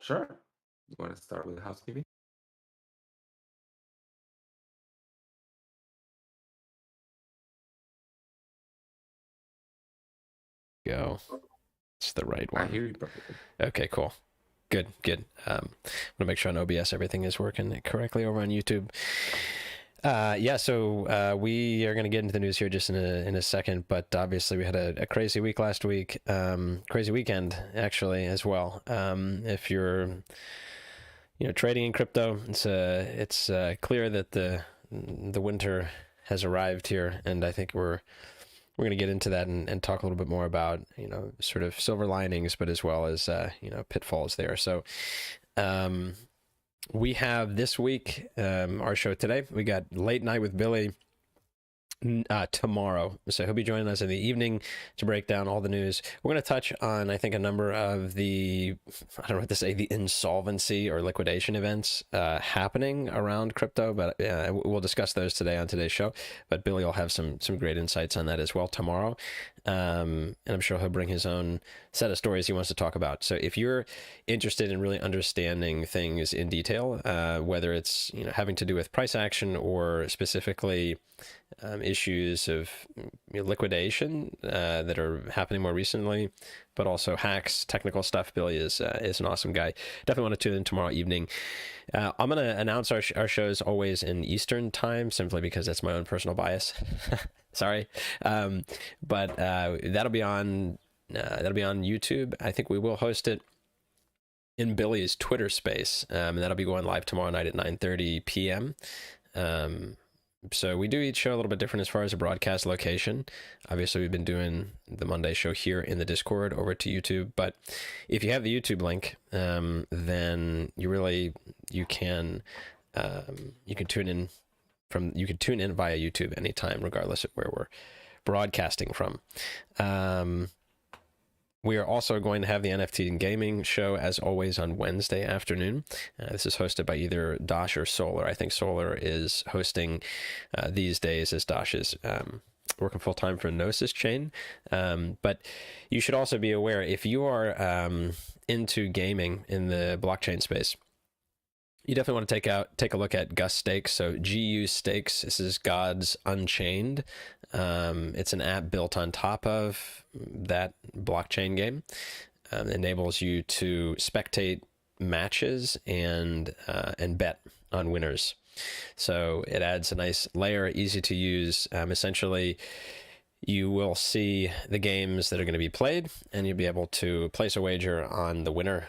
Sure. You want to start with housekeeping? Go. It's the right I one. hear you perfectly. Okay, cool. Good, good. Want to make sure on OBS everything is working correctly over on YouTube. Yeah, so we are going to get into the news here just in a second, but obviously we had a crazy week last week, crazy weekend actually as well. If you're trading in crypto, it's clear that the winter has arrived here, and I think we're going to get into that and talk a little bit more about sort of silver linings, but as well as pitfalls there. So we have this week our show today. We got Late Night with Billy tomorrow. So he'll be joining us in the evening to break down all the news. We're going to touch on, I think, a number of the, I don't know what to say, the insolvency or liquidation events happening around crypto, but we'll discuss those today on today's show. But Billy will have some great insights on that as well tomorrow. And I'm sure he'll bring his own set of stories he wants to talk about. So if you're interested in really understanding things in detail, whether it's having to do with price action or specifically issues of liquidation that are happening more recently, but also hacks, technical stuff, Billy is an awesome guy. Definitely want to tune in tomorrow evening. I'm going to announce our shows always in Eastern time, simply because that's my own personal bias. Sorry, but that'll be on YouTube. I think we will host it in Billy's Twitter space, and that'll be going live tomorrow night at 9:30 p.m. So we do each show a little bit different as far as a broadcast location. Obviously, we've been doing the Monday show here in the Discord over to YouTube. But if you have the YouTube link, then you can tune in via YouTube anytime, regardless of where we're broadcasting from. We are also going to have the NFT and Gaming show, as always, on Wednesday afternoon. This is hosted by either Dosh or Solar. I think Solar is hosting these days, as Dosh is working full-time for Gnosis Chain. But you should also be aware, if you are into gaming in the blockchain space, you definitely want to take a look at Gus Stakes. So GU Stakes, this is Gods Unchained. It's an app built on top of that blockchain game. It enables you to spectate matches and bet on winners. So it adds a nice layer, easy to use. Essentially, you will see the games that are going to be played, and you'll be able to place a wager on the winner,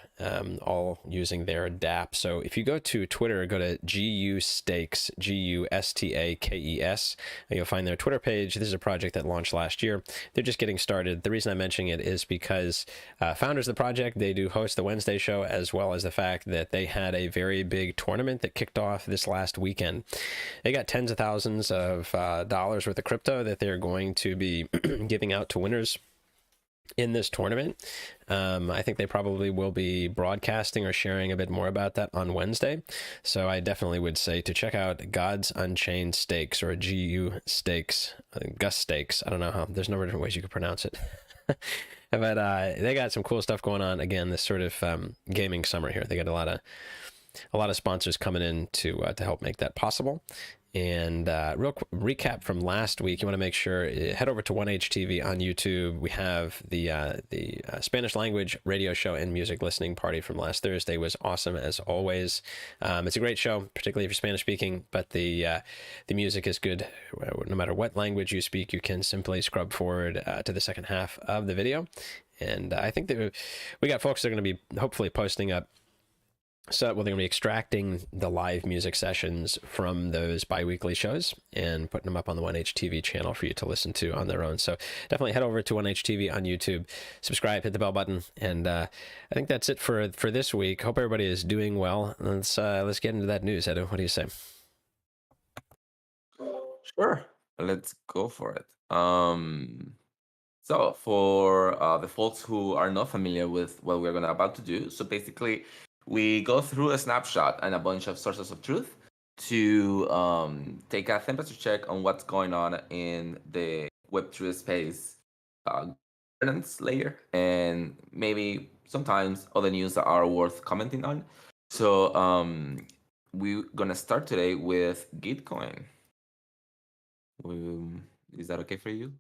all using their dApp. So if you go to Twitter, go to GU Stakes, GUSTAKES, and you'll find their Twitter page. This is a project that launched last year. They're just getting started. The reason I'm mentioning it is because founders of the project, they do host the Wednesday show, as well as the fact that they had a very big tournament that kicked off this last weekend. They got tens of thousands of dollars worth of crypto that they're going to be giving out to winners in this tournament. I think they probably will be broadcasting or sharing a bit more about that on Wednesday. So I definitely would say to check out Gods Unchained Stakes, or GU Stakes, Gus Stakes. I don't know how, there's no different ways you could pronounce it. But they got some cool stuff going on. Again, this sort of gaming summer here. They got a lot of sponsors coming in to help make that possible. And real recap from last week, you want to make sure head over to 1HTV on YouTube. We have the Spanish language radio show and music listening party from last Thursday. Was awesome as always. It's a great show, particularly if you're Spanish speaking, but the music is good. No matter what language you speak, you can simply scrub forward to the second half of the video. And I think that we got folks that are going to be hopefully posting up. So, well, they're going to be extracting the live music sessions from those bi-weekly shows and putting them up on the 1HTV channel for you to listen to on their own. So definitely head over to 1HTV on YouTube, subscribe, hit the bell button, and I think that's it for this week. Hope everybody is doing well. Let's get into that news, Edu. What do you say? Sure. Let's go for it. So for the folks who are not familiar with what we're gonna about to do, so basically we go through a snapshot and a bunch of sources of truth to take a temperature check on what's going on in the Web3 space governance layer, and maybe sometimes other news that are worth commenting on. So we're gonna start today with Gitcoin. Is that okay for you?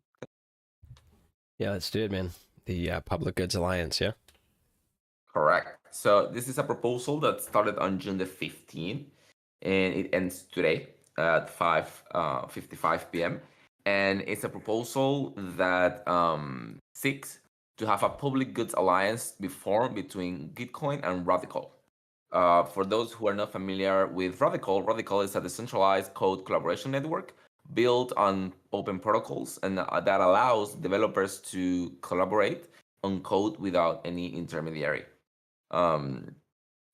Yeah, let's do it, man. The Public Goods Alliance, yeah? Correct. So this is a proposal that started on June the 15th, and it ends today at 5:55 p.m. And it's a proposal that seeks to have a public goods alliance be formed between Gitcoin and Radical. For those who are not familiar with Radical, Radical is a decentralized code collaboration network built on open protocols and that allows developers to collaborate on code without any intermediary. Um,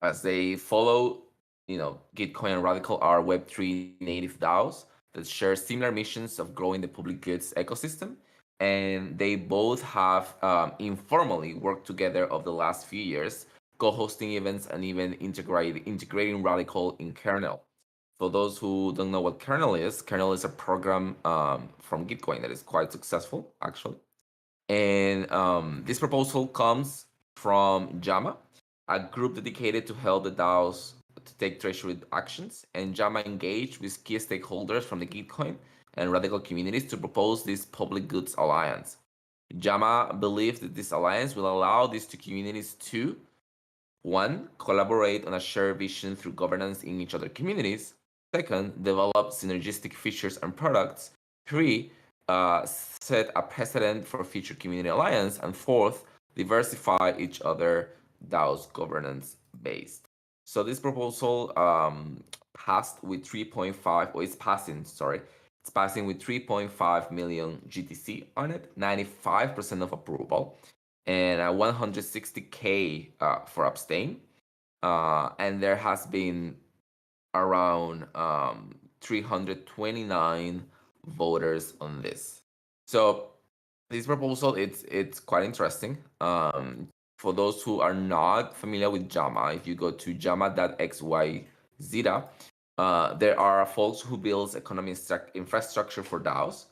as they follow, Gitcoin and Radical are Web3 native DAOs that share similar missions of growing the public goods ecosystem. And they both have informally worked together over the last few years, co-hosting events and even integrating Radical in kernel. For those who don't know what kernel is a program from Gitcoin that is quite successful, actually. And this proposal comes from JAMA, a group dedicated to help the DAOs to take treasury actions. And JAMA engaged with key stakeholders from the Gitcoin and Radical communities to propose this public goods alliance. JAMA believes that this alliance will allow these two communities to, one, collaborate on a shared vision through governance in each other communities. Second, develop synergistic features and products. Three, set a precedent for future community alliance. And fourth, diversify each other DAO's governance based. So this proposal passed with 3.5, or it's passing, sorry, it's passing with 3.5 million GTC on it, 95% of approval, and 160K for abstain. And there has been around 329 voters on this. So this proposal, it's quite interesting. For those who are not familiar with JAMA, if you go to jama.xyz, there are folks who builds economic infrastructure for DAOs.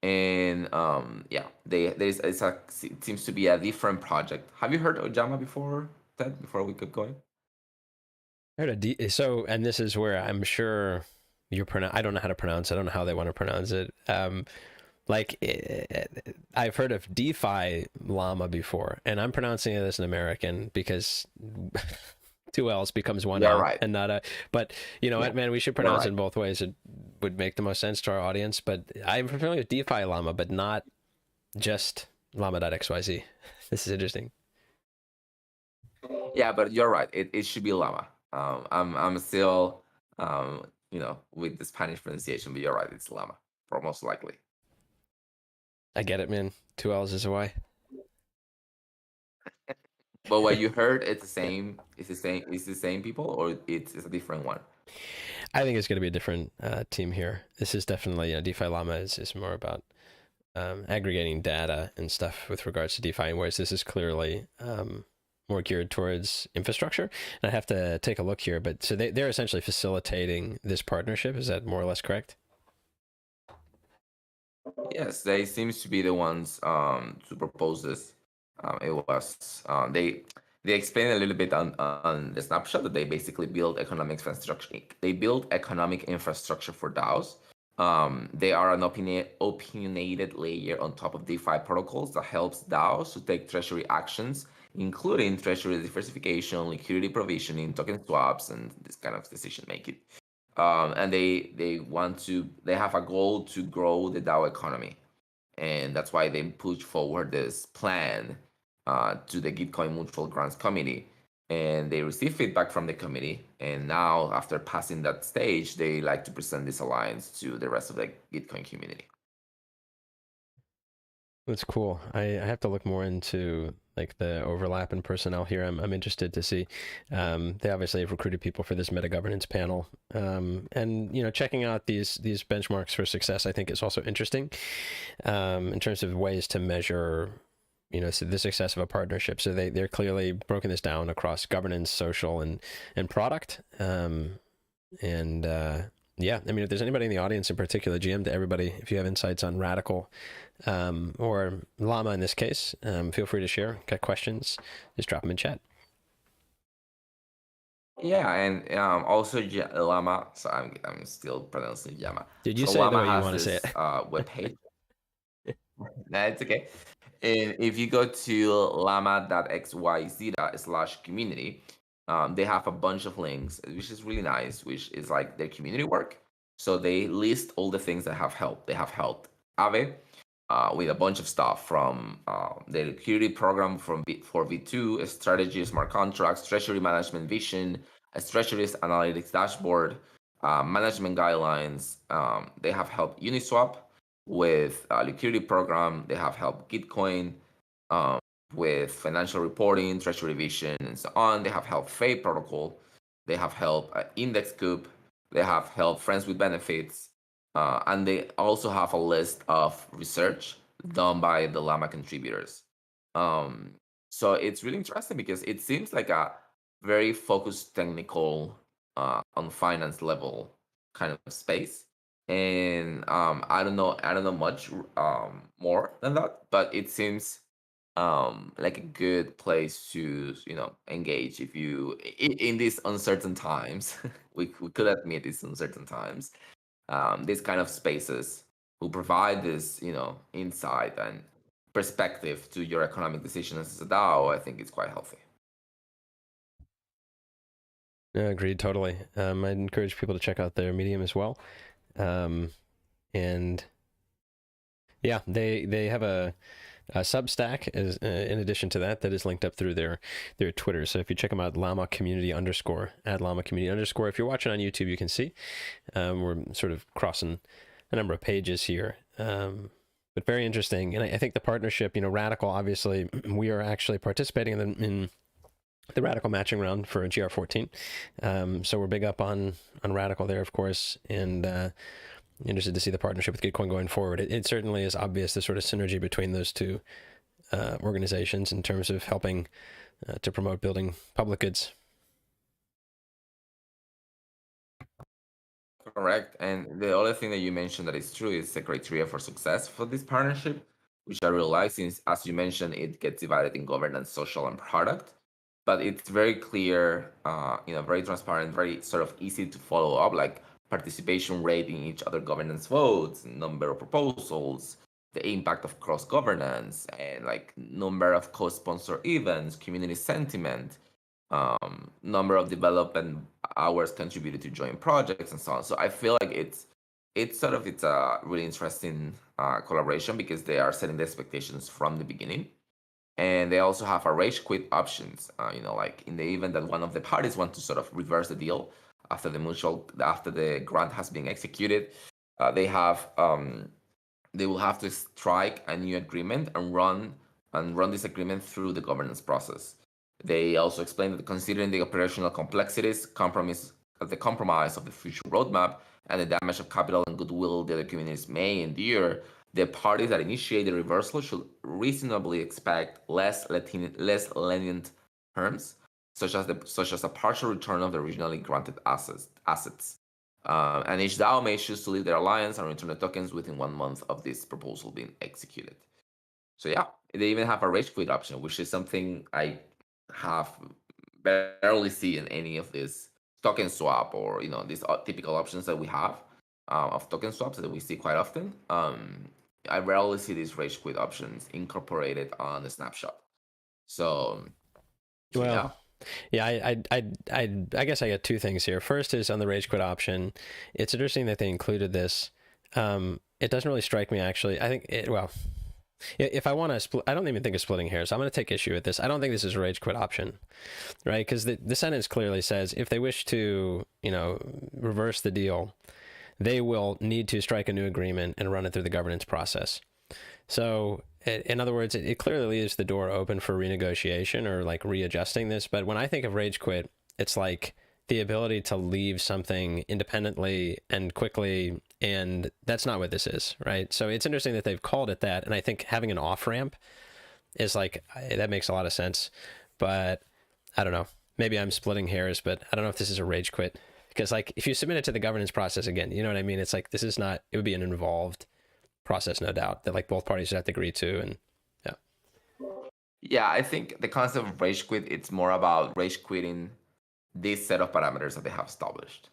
And it seems to be a different project. Have you heard of JAMA before, Ted, before we keep going? I heard and this is where I'm sure I don't know how to pronounce it. I don't know how they want to pronounce it. I've heard of DeFi Llama before, and I'm pronouncing it as an American because two L's becomes one L, right, and not a. But you know what, man, we should pronounce it in both ways. It would make the most sense to our audience. But I'm familiar with DeFi Llama, but not just llama.xyz. This is interesting. Yeah, but you're right. It should be Llama. I'm still with the Spanish pronunciation, but you're right. It's Llama, for most likely. I get it, man. Two L's is a Y. But what you heard, it's the same. It's the same people, or it's a different one. I think it's going to be a different team here. This is definitely DeFi Llama is more about aggregating data and stuff with regards to DeFi, whereas this is clearly more geared towards infrastructure. And I have to take a look here, but so they're essentially facilitating this partnership. Is that more or less correct? Yes, they seems to be the ones to propose this. It was they explained a little bit on the snapshot that they basically build economic infrastructure. They build economic infrastructure for DAOs. They are an opinionated layer on top of DeFi protocols that helps DAOs to take treasury actions, including treasury diversification, liquidity provisioning, token swaps, and this kind of decision making. And they have a goal to grow the DAO economy, and that's why they push forward this plan to the Gitcoin Mutual Grants Committee, and they receive feedback from the committee. And now, after passing that stage, they like to present this alliance to the rest of the Gitcoin community. That's cool. I have to look more into like the overlap in personnel here. I'm interested to see. They obviously have recruited people for this meta governance panel, and checking out these benchmarks for success, I think is also interesting in terms of ways to measure the success of a partnership. So they're clearly broken this down across governance, social, and product. Yeah, I mean, if there's anybody in the audience in particular, GM to everybody, if you have insights on Radical or Llama in this case, feel free to share. Got questions, just drop them in chat. Yeah, and also Llama. So I'm still pronouncing Llama. Did you So say it the Llama way you has want to say this it? webpage. Nah, it's okay. And if you go to llama.xyz/community, they have a bunch of links, which is really nice, which is like their community work. So they list all the things that have helped. They have helped Aave with a bunch of stuff from the liquidity program for V2, strategy, smart contracts, treasury management vision, a treasuries analytics dashboard, management guidelines. They have helped Uniswap with a liquidity program. They have helped Gitcoin um, with financial reporting, treasury vision, and so on. They have helped Fay protocol. They have helped Index Coop. They have helped Friends with Benefits. And they also have a list of research done by the Llama contributors. Um, so it's really interesting because it seems like a very focused technical on finance level kind of space. And I don't know much more than that, but it seems like a good place to engage if you in these uncertain times. We could admit these uncertain times, these kind of spaces who provide this, insight and perspective to your economic decisions as a DAO. I think it's quite healthy. No, agreed, totally. I'd encourage people to check out their Medium as well. And yeah, they have a Substack as in addition to that is linked up through their Twitter. So if you check them out, llama community _ at llama community _ if you're watching on YouTube, you can see we're sort of crossing a number of pages here, but very interesting. And I think the partnership, Radical, obviously we are actually participating in the Radical matching round for GR14, so we're big up on Radical there, of course, and interested to see the partnership with Gitcoin going forward. It certainly is obvious the sort of synergy between those two organizations in terms of helping to promote building public goods. Correct. And the other thing that you mentioned that is true is the criteria for success for this partnership, which I realize since, as you mentioned, it gets divided in governance, social, and product. But it's very clear, very transparent, very sort of easy to follow up, like participation rate in each other governance votes, number of proposals, the impact of cross governance, and like number of co-sponsor events, community sentiment, number of development hours contributed to joint projects, and so on. So I feel like it's a really interesting collaboration because they are setting the expectations from the beginning, and they also have a rage quit options. Like in the event that one of the parties want to sort of reverse the deal after the grant has been executed, they will have to strike a new agreement and run this agreement through the governance process. They also explained that considering the operational complexities, the compromise of the future roadmap, and the damage of capital and goodwill the other communities may endure, the parties that initiate the reversal should reasonably expect less lenient terms, such as a partial return of the originally granted assets. And each DAO may choose to leave their alliance and return the tokens within 1 month of this proposal being executed. So yeah, they even have a rage quit option, which is something I have barely see in any of these token swap or these typical options that we have of token swaps that we see quite often. I rarely see these rage quit options incorporated on the snapshot. So Well, yeah. I guess I got two things here. First is on the rage quit option. It's interesting that they included this. It doesn't really strike me, actually. I think if I want to split, I don't even think of splitting hairs. I'm going to take issue with this. I don't think this is a rage quit option, right? Because the sentence clearly says if they wish to, reverse the deal, they will need to strike a new agreement and run it through the governance process. So in other words, it clearly leaves the door open for renegotiation or like readjusting this. But when I think of rage quit, it's like the ability to leave something independently and quickly, and that's not what this is, right? So it's interesting that they've called it that, and I think having an off-ramp is like, that makes a lot of sense, but I don't know. Maybe I'm splitting hairs, but I don't know if this is a rage quit Because like if you submit it to the governance process again, you know what I mean? It's like this is not. It would be an involved process, no doubt, that like both parties would have to agree to, and yeah. Yeah, I think the concept of rage quit, it's more about rage quitting this set of parameters that they have established.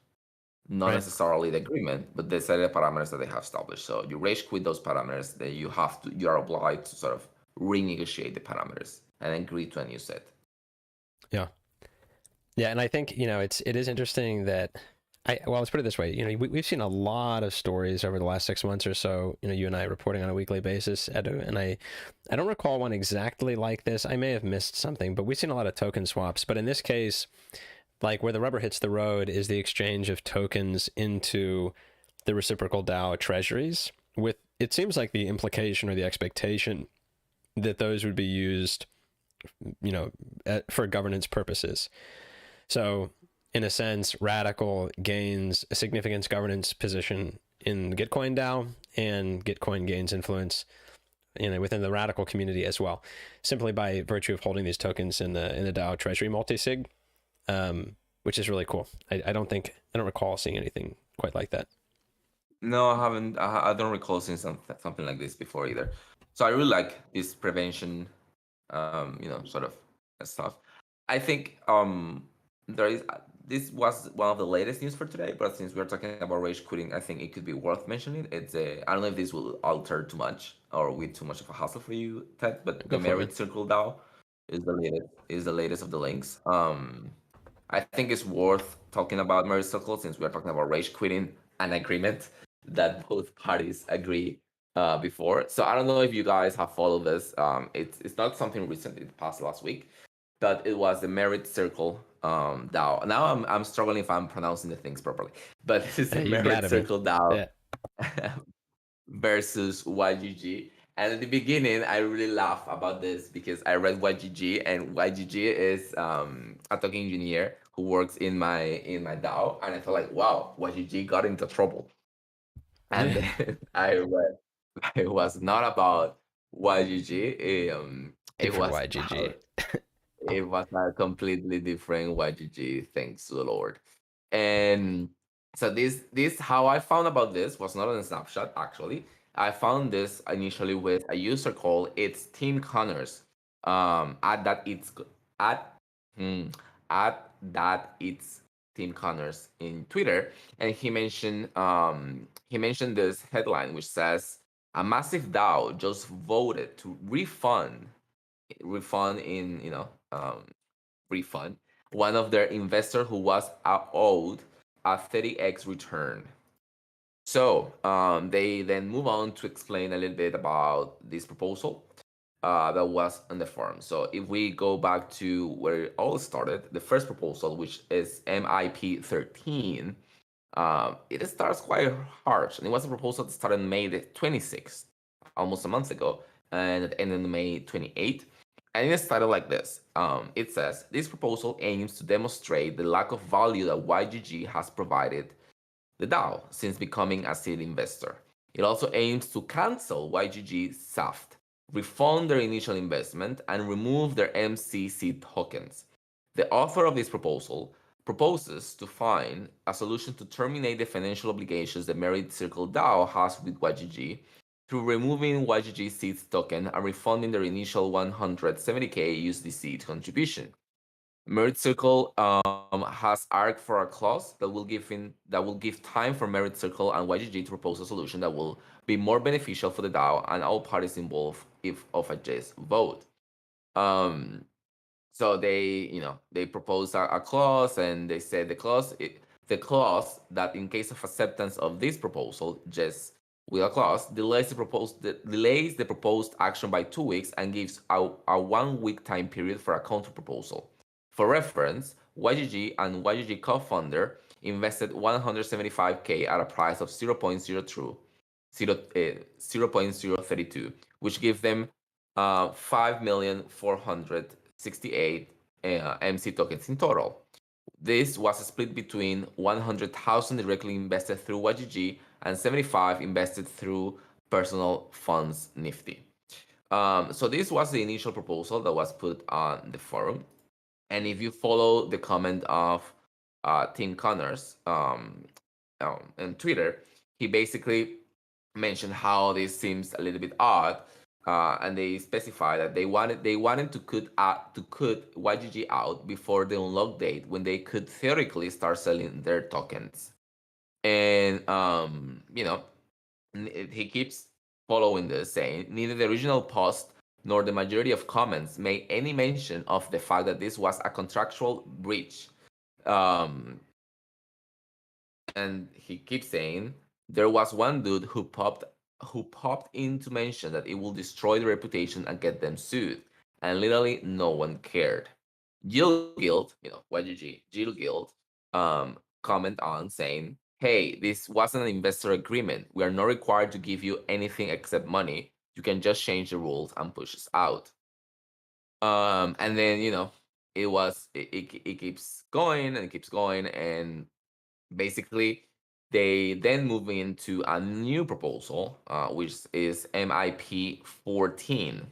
Not Right. necessarily the agreement, but the set of parameters that they have established. So you rage quit those parameters, then you are obliged to sort of renegotiate the parameters and agree to a new set. Yeah. Yeah, and I think, it is interesting that let's put it this way. We've seen a lot of stories over the last 6 months or so, you and I reporting on a weekly basis, Edu, and I don't recall one exactly like this. I may have missed something, but we've seen a lot of token swaps. But in this case, like where the rubber hits the road is the exchange of tokens into the reciprocal DAO treasuries, with, it seems like the implication or the expectation that those would be used, for governance purposes. So in a sense, Radical gains a significant governance position in the Gitcoin DAO, and Gitcoin gains influence within the Radical community as well, simply by virtue of holding these tokens in the DAO treasury multisig, which is really cool. I don't recall seeing anything quite like that. No, I haven't. I don't recall seeing something like this before either. So I really like this prevention, sort of stuff. I think there is. This was one of the latest news for today, but since we're talking about rage quitting, I think it could be worth mentioning. It's I don't know if this will alter too much or with too much of a hassle for you, Ted, but Go the for it, man. Merit Circle DAO is the latest of the links. I think it's worth talking about Merit Circle since we are talking about rage quitting an agreement that both parties agree before. So I don't know if you guys have followed this. It's not something recent. It passed last week, but it was the Merit Circle DAO. Now I'm struggling if I'm pronouncing the things properly, but it's the Merit Circle DAO versus YGG. And at the beginning, I really laugh about this because I read YGG, and YGG is a token engineer who works in my DAO, and I felt like, wow, YGG got into trouble. And then I read it was not about YGG. It was YGG. it was a completely different YGG. Thanks to the Lord. And so this how I found about this was not on a snapshot actually. I found this initially with a user called It's Team Connors. At that it's at hmm, at that it's Team Connors in Twitter, and he mentioned this headline which says a massive DAO just voted to refund in refund one of their investors who was owed a 30x return. So they then move on to explain a little bit about this proposal that was on the forum. So if we go back to where it all started, the first proposal, which is MIP 13, it starts quite harsh. And it was a proposal that started May the 26th, almost a month ago, and it ended May 28th. And it started like this. It says, this proposal aims to demonstrate the lack of value that YGG has provided the DAO since becoming a seed investor. It also aims to cancel YGG SAFT, refund their initial investment, and remove their MCC tokens. The author of this proposal proposes to find a solution to terminate the financial obligations the Merit Circle DAO has with YGG through removing YGG seeds token and refunding their initial 170k USDC contribution. Merit Circle has argued for a clause that will give time for Merit Circle and YGG to propose a solution that will be more beneficial for the DAO and all parties involved if of a just vote. So they proposed a clause, and they said the clause that in case of acceptance of this proposal, just with a clause, delays the proposed action by 2 weeks and gives a 1 week time period for a counter proposal. For reference, YGG and YGG co-founder invested 175k at a price of 0.032, which gave them 5,468 MC tokens in total. This was split between 100,000 directly invested through YGG and 75 invested through personal funds Nifty. So this was the initial proposal that was put on the forum. And if you follow the comment of Tim Connors on Twitter, he basically mentioned how this seems a little bit odd, and they specify that they wanted to cut YGG out before the unlock date when they could theoretically start selling their tokens. And he keeps following this, saying neither the original post nor the majority of comments made any mention of the fact that this was a contractual breach. Um, and he keeps saying there was one dude who popped in to mention that it will destroy the reputation and get them sued, and literally no one cared. Jill Guild, YGG, Jill Guild, comment on saying, "Hey, this wasn't an investor agreement. We are not required to give you anything except money. You can just change the rules and push us out." And then it keeps going and it keeps going, and basically they then move into a new proposal, which is MIP 14,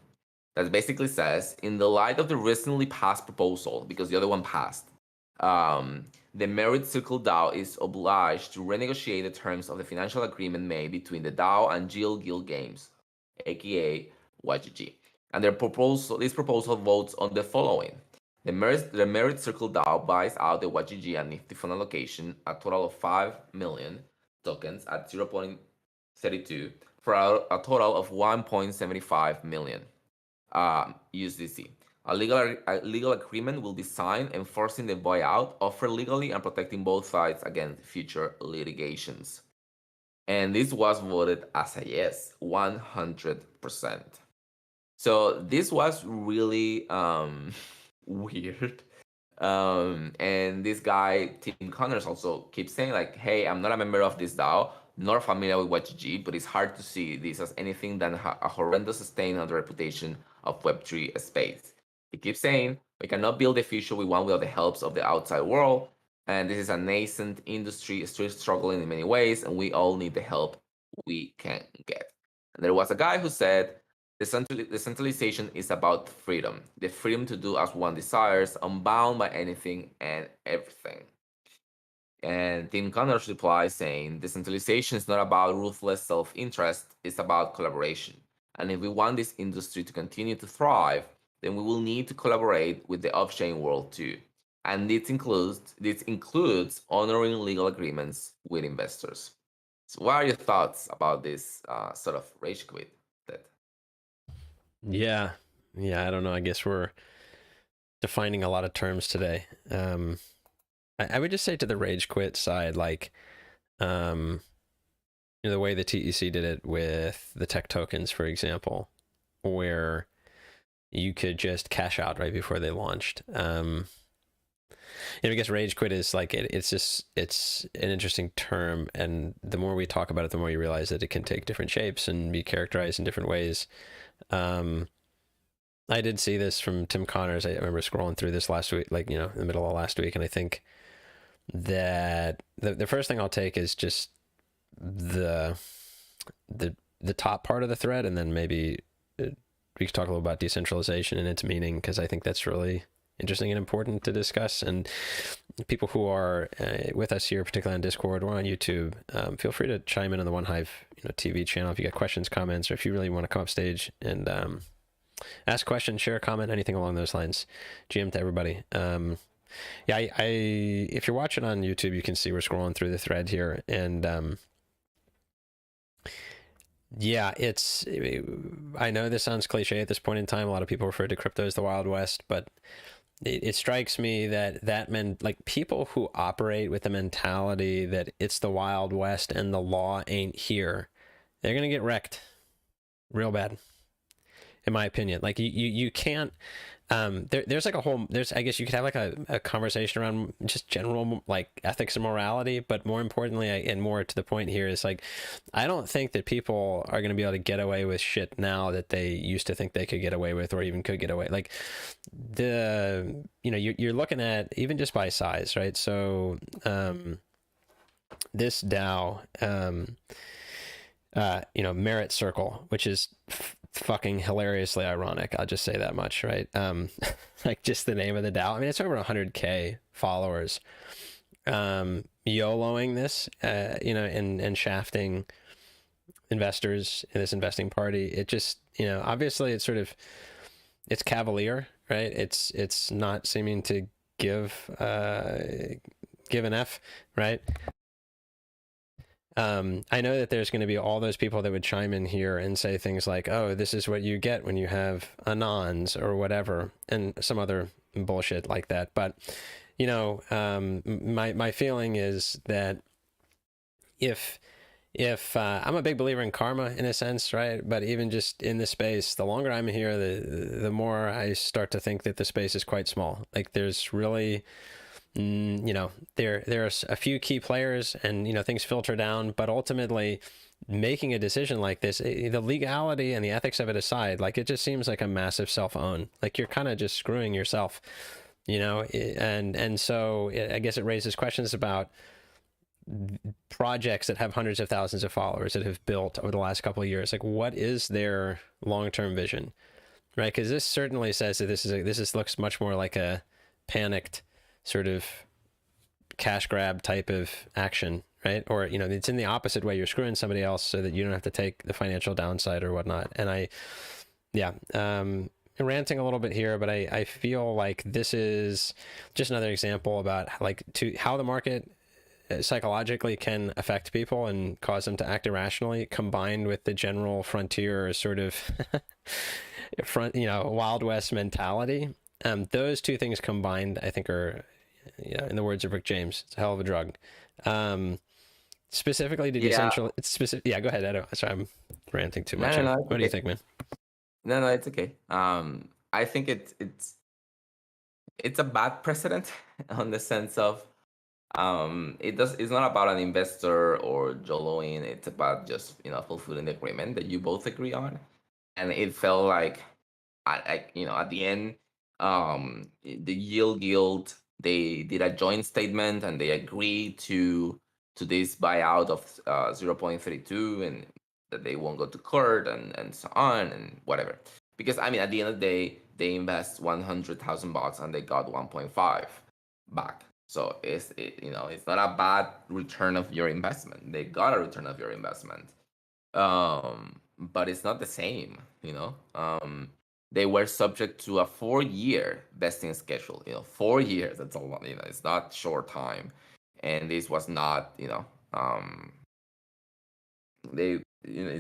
that basically says, in the light of the recently passed proposal, because the other one passed, the Merit Circle DAO is obliged to renegotiate the terms of the financial agreement made between the DAO and Jill Guild Games, aka YGG. And this proposal votes on the following. The Merit Circle DAO buys out the YGG and Nifty Fund allocation, a total of 5 million tokens at 0.32 for a total of 1.75 million USDC. A legal agreement will be signed enforcing the buyout, offered legally and protecting both sides against future litigations. And this was voted as a yes, 100%. So this was really weird. And this guy, Tim Connors, also keeps saying, like, hey, I'm not a member of this DAO, not familiar with YGG, but it's hard to see this as anything than a horrendous stain on the reputation of Web3 space. He keeps saying, we cannot build the future we want without the help of the outside world, and this is a nascent industry, still struggling in many ways, and we all need the help we can get. And there was a guy who said, decentralization is about freedom, the freedom to do as one desires, unbound by anything and everything. And Tim Connors replies saying, decentralization is not about ruthless self interest, it's about collaboration. And if we want this industry to continue to thrive, then we will need to collaborate with the off chain world too. And this includes honoring legal agreements with investors. So, what are your thoughts about this sort of rage quit? Yeah, I don't know. I guess we're defining a lot of terms today. I would just say to the rage quit side, like, the way the TEC did it with the tech tokens, for example, where you could just cash out right before they launched. I guess rage quit is like it's an interesting term, and the more we talk about it, the more you realize that it can take different shapes and be characterized in different ways. I did see this from Tim Connors. I remember scrolling through this last week, like, in the middle of last week, and I think that the first thing I'll take is just the top part of the thread, and then maybe we could talk a little about decentralization and its meaning, because I think that's really interesting and important to discuss. And people who are with us here, particularly on Discord or on YouTube, feel free to chime in on the One Hive TV channel if you got questions, comments, or if you really want to come up stage and ask questions, share a comment, anything along those lines. GM to everybody. If you're watching on YouTube, you can see we're scrolling through the thread here, and I know this sounds cliche at this point in time. A lot of people refer to crypto as the Wild West, but it strikes me that meant, like, people who operate with the mentality that it's the Wild West and the law ain't here, they're gonna get wrecked real bad, in my opinion. Like, you can't there's like I guess you could have like a conversation around just general, like, ethics and morality, but more importantly, and more to the point here, is like, I don't think that people are going to be able to get away with shit now that they used to think they could get away with, or even could get away. Like, you're looking at, even just by size, right? So this DAO, Merit Circle, which is fucking hilariously ironic, I'll just say that much, right? Like, just the name of the DAO. I mean, it's over 100k followers, YOLOing this, and shafting investors in this investing party. It just, obviously it's cavalier, right? It's not seeming to give an F, right? I know that there's going to be all those people that would chime in here and say things like, oh, this is what you get when you have anons or whatever, and some other bullshit like that. But, my feeling is that if I'm a big believer in karma in a sense, right? But even just in this space, the longer I'm here, the more I start to think that the space is quite small. Like there's really, there are a few key players, and things filter down. But ultimately, making a decision like this, the legality and the ethics of it aside, like it just seems like a massive self-own. Like you're kind of just screwing yourself, and so I guess it raises questions about projects that have hundreds of thousands of followers that have built over the last couple of years. Like, what is their long-term vision, right? Because this certainly says that this looks much more like a panicked sort of cash grab type of action, right? Or it's in the opposite way. You're screwing somebody else so that you don't have to take the financial downside or whatnot. And ranting a little bit here, but I feel like this is just another example about how the market psychologically can affect people and cause them to act irrationally, combined with the general frontier sort of Wild West mentality. Those two things combined, I think, are, in the words of Rick James, it's a hell of a drug. Specifically to decentralize. Yeah, go ahead, Edo. Sorry, I'm ranting too much. No, what do you think, man? No, it's okay. I think it's a bad precedent on the sense of it's not about an investor or YOLOing. It's about just fulfilling the agreement that you both agree on. And it felt like at the end, the Yield Guild, they did a joint statement and they agreed to this buyout of 0.32, and that they won't go to court and so on and whatever. Because at the end of the day, they invest $100,000 and they got 1.5 back. So it's not a bad return of your investment. They got a return of your investment, but it's not the same. They were subject to a 4-year vesting schedule. 4 years. That's a lot. It's not short time, and this was not. It's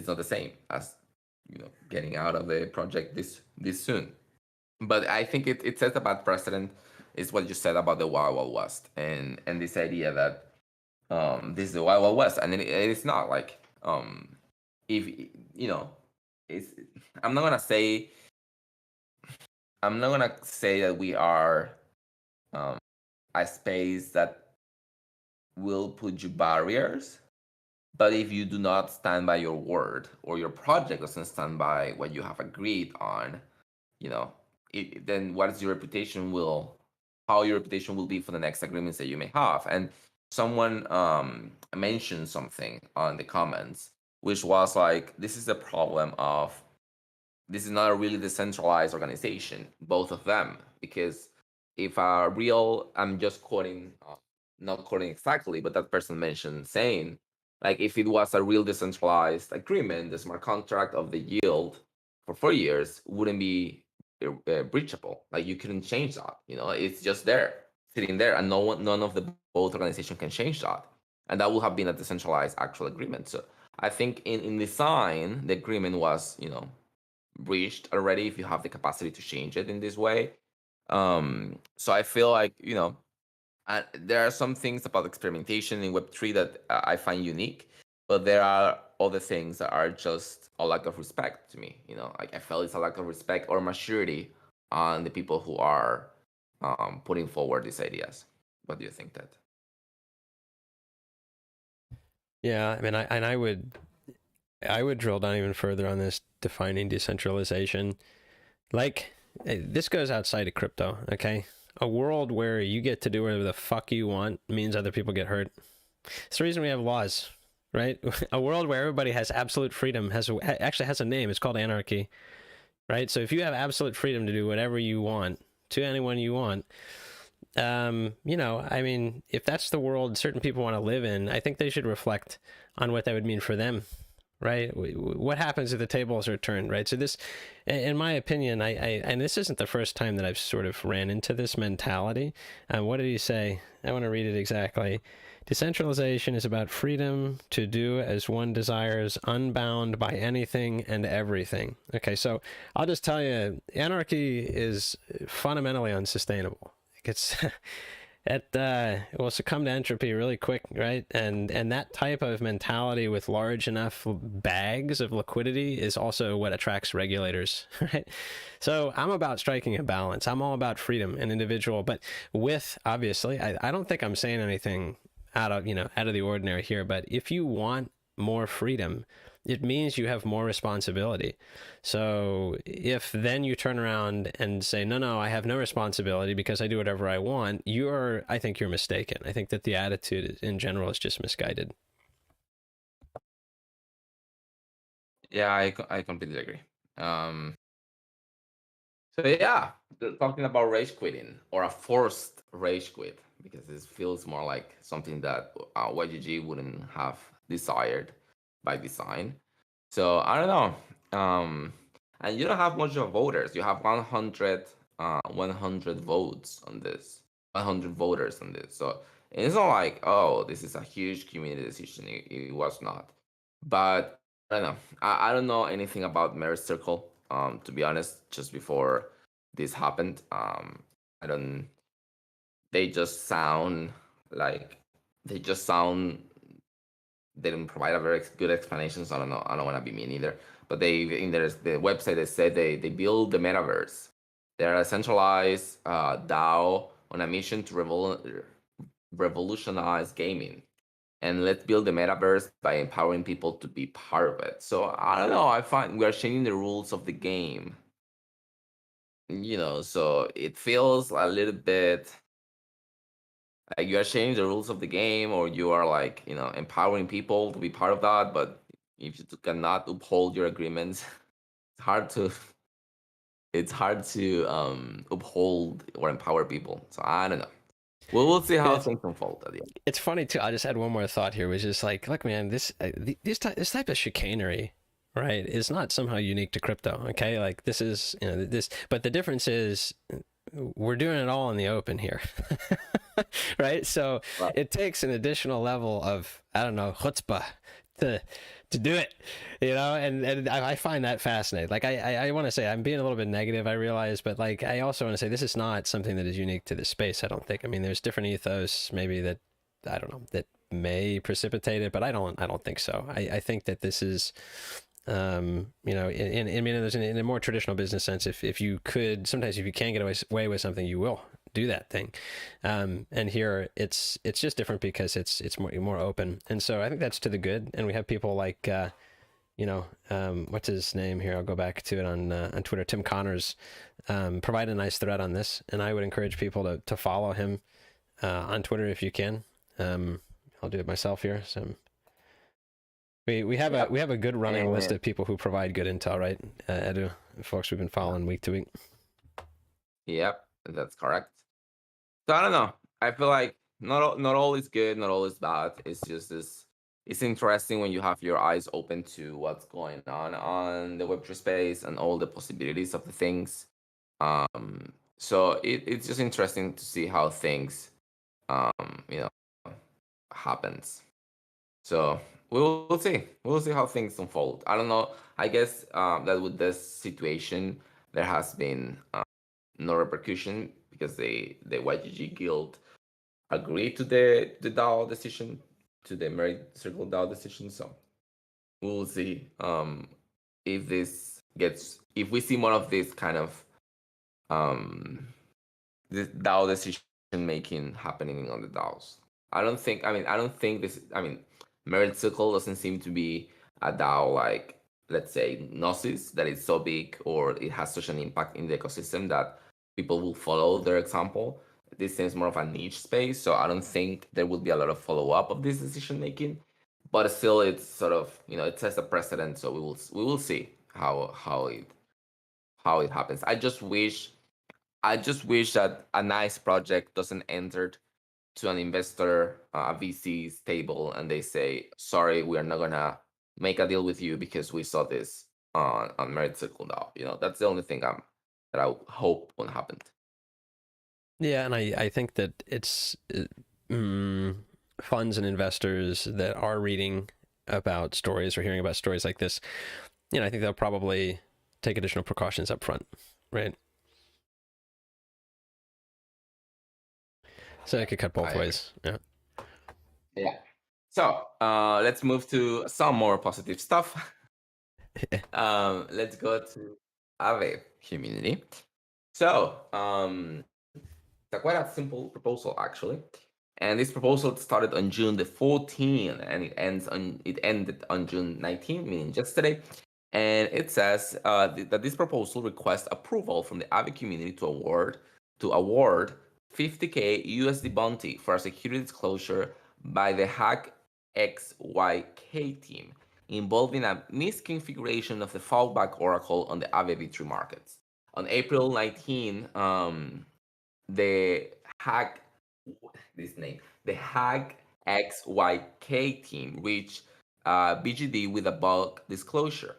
not the same as getting out of the project this soon. But I think it sets a bad precedent. Is what you said about the Wild Wild West, and this idea that this is the Wild Wild West, and it's not like if it's I'm not gonna say that we are a space that will put you barriers, but if you do not stand by your word, or your project doesn't stand by what you have agreed on, then what is your reputation how your reputation will be for the next agreements that you may have. And someone mentioned something on the comments, which was like, this is the problem of, this is not a really decentralized organization, both of them, because if I'm just quoting, not quoting exactly, but that person mentioned saying, like, if it was a real decentralized agreement, the smart contract of the Yield for 4 years wouldn't be breachable. Like, you couldn't change that. It's just there, sitting there, and none of the both organizations can change that, and that would have been a decentralized actual agreement. So I think in design, the agreement was breached already if you have the capacity to change it in this way. So I feel like there are some things about experimentation in Web3 that I find unique, but there are other things that are just a lack of respect to me. Like, I felt it's a lack of respect or maturity on the people who are putting forward these ideas. What do you think, Ted? Yeah, I would drill down even further on this defining decentralization. Like, this goes outside of crypto, okay? A world where you get to do whatever the fuck you want means other people get hurt. It's the reason we have laws, right? A world where everybody has absolute freedom actually has a name. It's called anarchy, right? So if you have absolute freedom to do whatever you want to anyone you want, you know, I mean, if that's the world certain people want to live in, I think they should reflect on what that would mean for them, right? What happens if the tables are turned, right? So this, in my opinion, and this isn't the first time that I've sort of ran into this mentality. What did he say? I want to read it exactly. Decentralization is about freedom to do as one desires, unbound by anything and everything. Okay, so I'll just tell you, anarchy is fundamentally unsustainable. It's it will succumb to entropy really quick, right? And that type of mentality with large enough bags of liquidity is also what attracts regulators, right? So I'm about striking a balance. I'm all about freedom and individual, but with, obviously, I don't think I'm saying anything out of the ordinary here, but if you want more freedom, it means you have more responsibility. So if then you turn around and say, no, I have no responsibility because I do whatever I want, I think you're mistaken. I think that the attitude in general is just misguided. Yeah, I completely agree. So yeah, talking about rage quitting or a forced rage quit, because this feels more like something that YGG wouldn't have desired by design. So I don't know. And you don't have much of voters. You have 100 votes on this, 100 voters on this. So it's not like, oh, this is a huge community decision. It was not. But I don't know. I don't know anything about Merit Circle. To be honest, just before this happened, I don't. They just sound like they just sound. They didn't provide a very good explanation. So I don't know. I don't want to be mean either. But they in the website they said they build the metaverse. They're a centralized DAO on a mission to revolutionize gaming, and let's build the metaverse by empowering people to be part of it. So I don't know. I find we are changing the rules of the game, so it feels a little bit like you are changing the rules of the game, or you are like, empowering people to be part of that. But if you cannot uphold your agreements, it's hard to uphold or empower people. So I don't know. We'll see how things unfold at the end. It's funny too. I just had one more thought here, which is like, look, man, this type of chicanery, right, is not somehow unique to crypto. Okay, like this is this, but the difference is we're doing it all in the open here, right? So Right. it takes an additional level of, I don't know, chutzpah to do it, and I find that fascinating. Like I want to say I'm being a little bit negative, I realize, but like I also want to say this is not something that is unique to this space. I don't think. I mean, there's different ethos maybe that, I don't know, that may precipitate it, but I don't think so. I think that this is in a more traditional business sense, if you could, sometimes if you can get away with something, you will do that thing. And here it's just different because it's more open. And so I think that's to the good. And we have people like, what's his name here? I'll go back to it on Twitter. Tim Connors provide a nice thread on this. And I would encourage people to follow him on Twitter if you can. I'll do it myself here. So we have a good running list of people who provide good intel, right? Edu, folks we've been following week to week. Yep, that's correct. So I don't know. I feel like not all is good, not all is bad. It's just this. It's interesting when you have your eyes open to what's going on the Web3 space and all the possibilities of the things. So it's just interesting to see how things, happens. So we'll see. We'll see how things unfold. I don't know. I guess that with this situation, there has been no repercussion because the YGG Guild agreed to the DAO decision, to the Merit Circle DAO decision. So we'll see if we see more of this kind of this DAO decision making happening on the DAOs. I don't think this. Merit Circle doesn't seem to be a DAO like, let's say, Gnosis, that is so big or it has such an impact in the ecosystem that people will follow their example. This seems more of a niche space, so I don't think there will be a lot of follow up of this decision making. But still, it's sort of, it sets a precedent, so we will see how it happens. I just wish I just wish that a nice project doesn't enter to an investor, VC's table, and they say, "Sorry, we are not gonna make a deal with you because we saw this on Merit Circle now." That's the only thing that I hope won't happen. Yeah, and I think that it's funds and investors that are reading about stories or hearing about stories like this, I think they'll probably take additional precautions up front, right? So it could cut both ways. Yeah. Yeah. So let's move to some more positive stuff. Let's go to Aave community. So it's quite a simple proposal actually, and this proposal started on June the 14th, and it ended on June 19th, meaning yesterday. And it says that this proposal requests approval from the Aave community to award 50K USD bounty for a security disclosure by the Hack XYK team involving a misconfiguration of the fallback oracle on the Aave V3 markets. On April 19, the Hack the Hack XYK team reached BGD with a bug disclosure.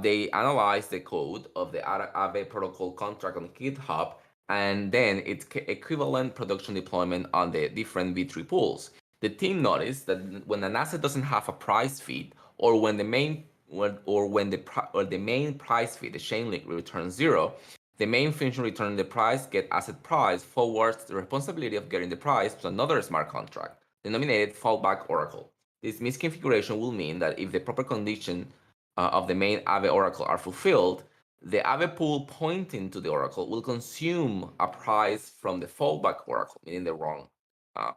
They analyzed the code of the Aave protocol contract on GitHub and then its equivalent production deployment on the different V3 pools. The team noticed that when an asset doesn't have a price feed, or when the main price feed, the chain link, returns zero, the main function returning the price get asset price forwards the responsibility of getting the price to another smart contract, denominated fallback oracle. This misconfiguration will mean that if the proper condition of the main Aave oracle are fulfilled, the Aave pool pointing to the oracle will consume a price from the fallback oracle, meaning the wrong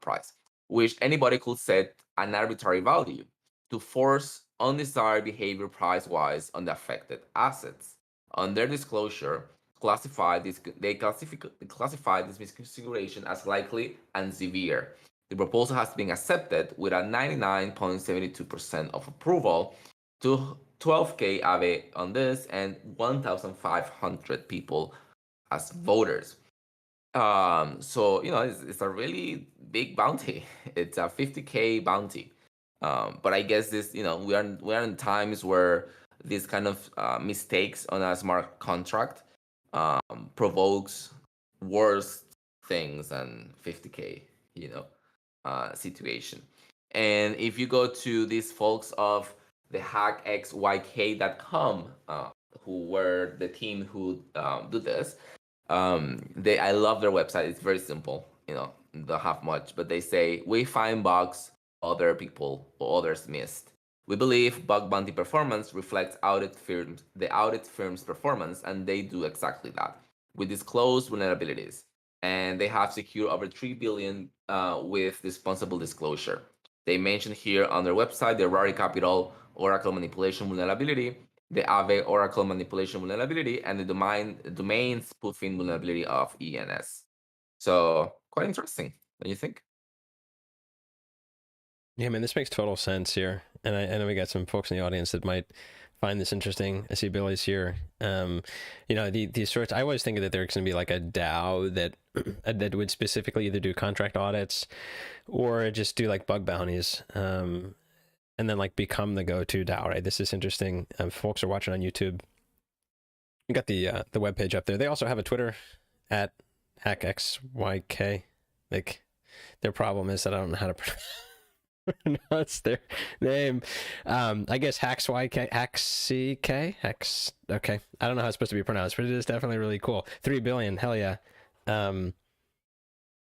price, which anybody could set an arbitrary value to force undesired behavior price-wise on the affected assets. On their disclosure, classify this misconfiguration as likely and severe. The proposal has been accepted with a 99.72% of approval to 12K Aave on this and 1,500 people as voters. So it's a really big bounty. It's a 50K bounty. But I guess this, we are in times where these kind of mistakes on a smart contract provokes worse things than 50K, situation. And if you go to these folks of the hackxyk.com, who were the team who do this, I love their website. It's very simple, don't have much, but they say we find bugs other people or others missed. We believe bug bounty performance reflects the audit firm's performance, and they do exactly that. We disclose vulnerabilities, and they have secured over 3 billion with responsible disclosure. They mention here on their website the Rari Capital Oracle manipulation vulnerability, the Aave Oracle manipulation vulnerability, and the domain spoofing vulnerability of ENS. So quite interesting, don't you think? Yeah, man, this makes total sense here, and I know we got some folks in the audience that might find this interesting. I see Billy's here. These sorts. I always think that there's going to be like a DAO that that would specifically either do contract audits or just do like bug bounties, and then like become the go-to DAO. Right? This is interesting. Folks are watching on YouTube. You got the webpage up there. They also have a Twitter at hackxyk. Like their problem is that I don't know how to pronounce their name. I guess Hax. Okay, I don't know how it's supposed to be pronounced, but it is definitely really cool. 3 billion, hell yeah. And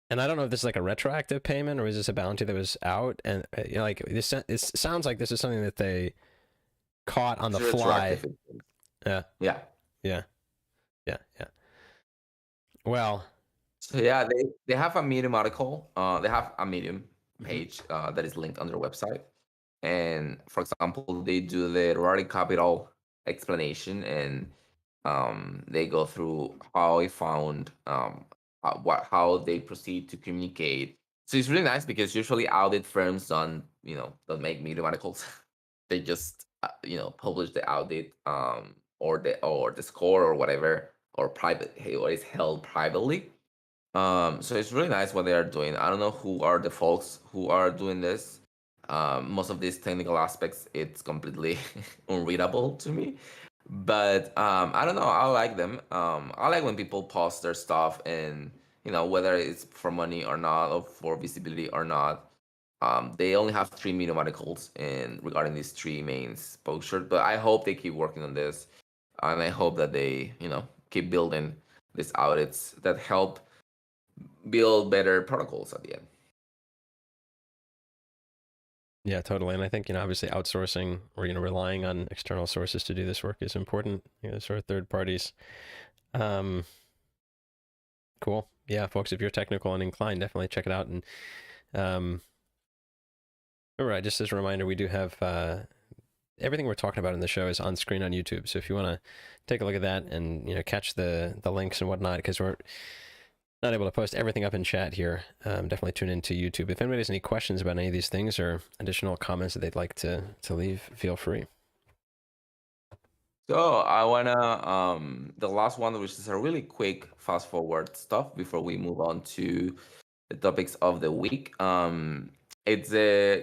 I don't know if this is like a retroactive payment or is this a bounty that was out, and like this, it sounds like this is something that they caught on the fly. Yeah. Well, so yeah, they have a Medium article. They have a Medium page that is linked on their website. And for example, they do the Rari Capital explanation, and they go through how they found how they proceed to communicate. So it's really nice because usually audit firms don't make Medium articles. They just publish the audit or the score or whatever or private, or is held privately. So it's really nice what they are doing. I don't know who are the folks who are doing this. Most of these technical aspects, it's completely unreadable to me. But I don't know. I like them. I like when people post their stuff, and whether it's for money or not, or for visibility or not. They only have 3 medium articles in regarding these three main exposure, but I hope they keep working on this, and I hope that they keep building these audits that help build better protocols at the end. Yeah, totally. And I think, obviously outsourcing or, relying on external sources to do this work is important, sort of third parties. Cool. Yeah, folks, if you're technical and inclined, definitely check it out. And remember, just as a reminder, we do have everything we're talking about in the show is on screen on YouTube. So if you want to take a look at that and, catch the links and whatnot, because we're not able to post everything up in chat here, definitely tune into YouTube. If anybody has any questions about any of these things or additional comments that they'd like to leave, feel free. So I wanna the last one, which is a really quick fast forward stuff before we move on to the topics of the week. It's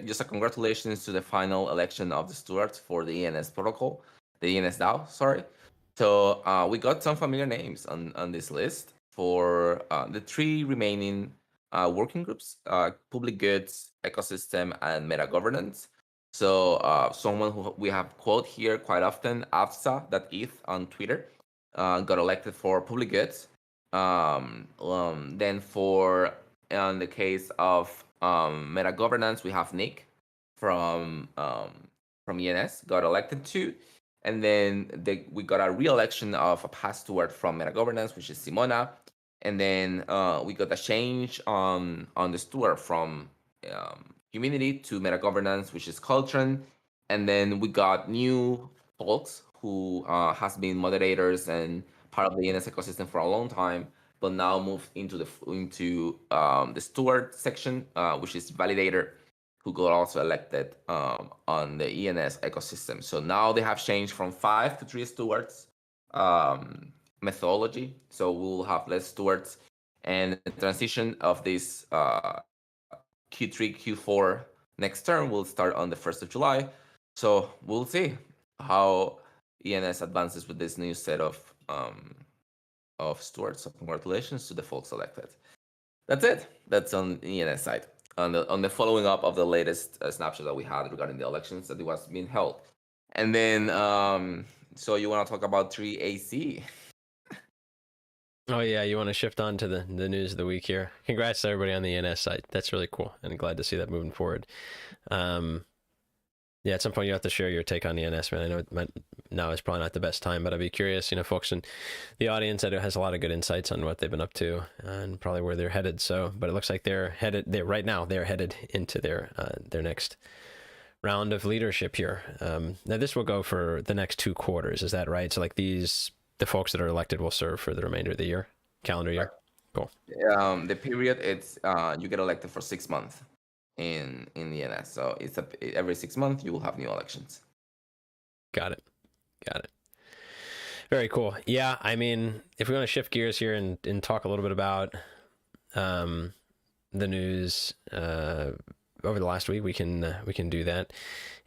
just a congratulations to the final election of the stewards for the ENS protocol, the ENS DAO. Sorry. So we got some familiar names on this list for the three remaining working groups: public goods, ecosystem, and meta governance. So someone who we have quote here quite often, Afsa.eth on Twitter, got elected for public goods. Then for in the case of meta governance, we have Nick from ENS got elected too. And then we got a re-election of a past steward from meta governance, which is Simona. And then we got a change on the steward from community to meta governance, which is Coltron. And then we got new folks who has been moderators and part of the ENS ecosystem for a long time, but now moved into the steward section, which is validator, who got also elected on the ENS ecosystem. So now they have changed from 5 to 3 stewards methodology. So we'll have less stewards, and the transition of this Q3, Q4 next term will start on the 1st of July. So we'll see how ENS advances with this new set of stewards. So congratulations to the folks elected. That's it. That's on the ENS side. On the following up of the latest snapshot that we had regarding the elections that it was being held. And then, so you want to talk about 3AC? Oh yeah, you want to shift on to the news of the week here. Congrats to everybody on the ENS side. That's really cool, and glad to see that moving forward. Yeah, at some point you have to share your take on the ENS, man. I know now is probably not the best time, but I'd be curious, folks in the audience that has a lot of good insights on what they've been up to and probably where they're headed. So, but it looks like they're headed into their next round of leadership here. Now this will go for the next 2 quarters. Is that right? So like the folks that are elected will serve for the remainder of the year, calendar year. Cool. The period, it's you get elected for 6 months in the ENS. So it's every 6 months you will have new elections. Got it. Very cool. Yeah, I mean, if we want to shift gears here and talk a little bit about the news over the last week, we can do that.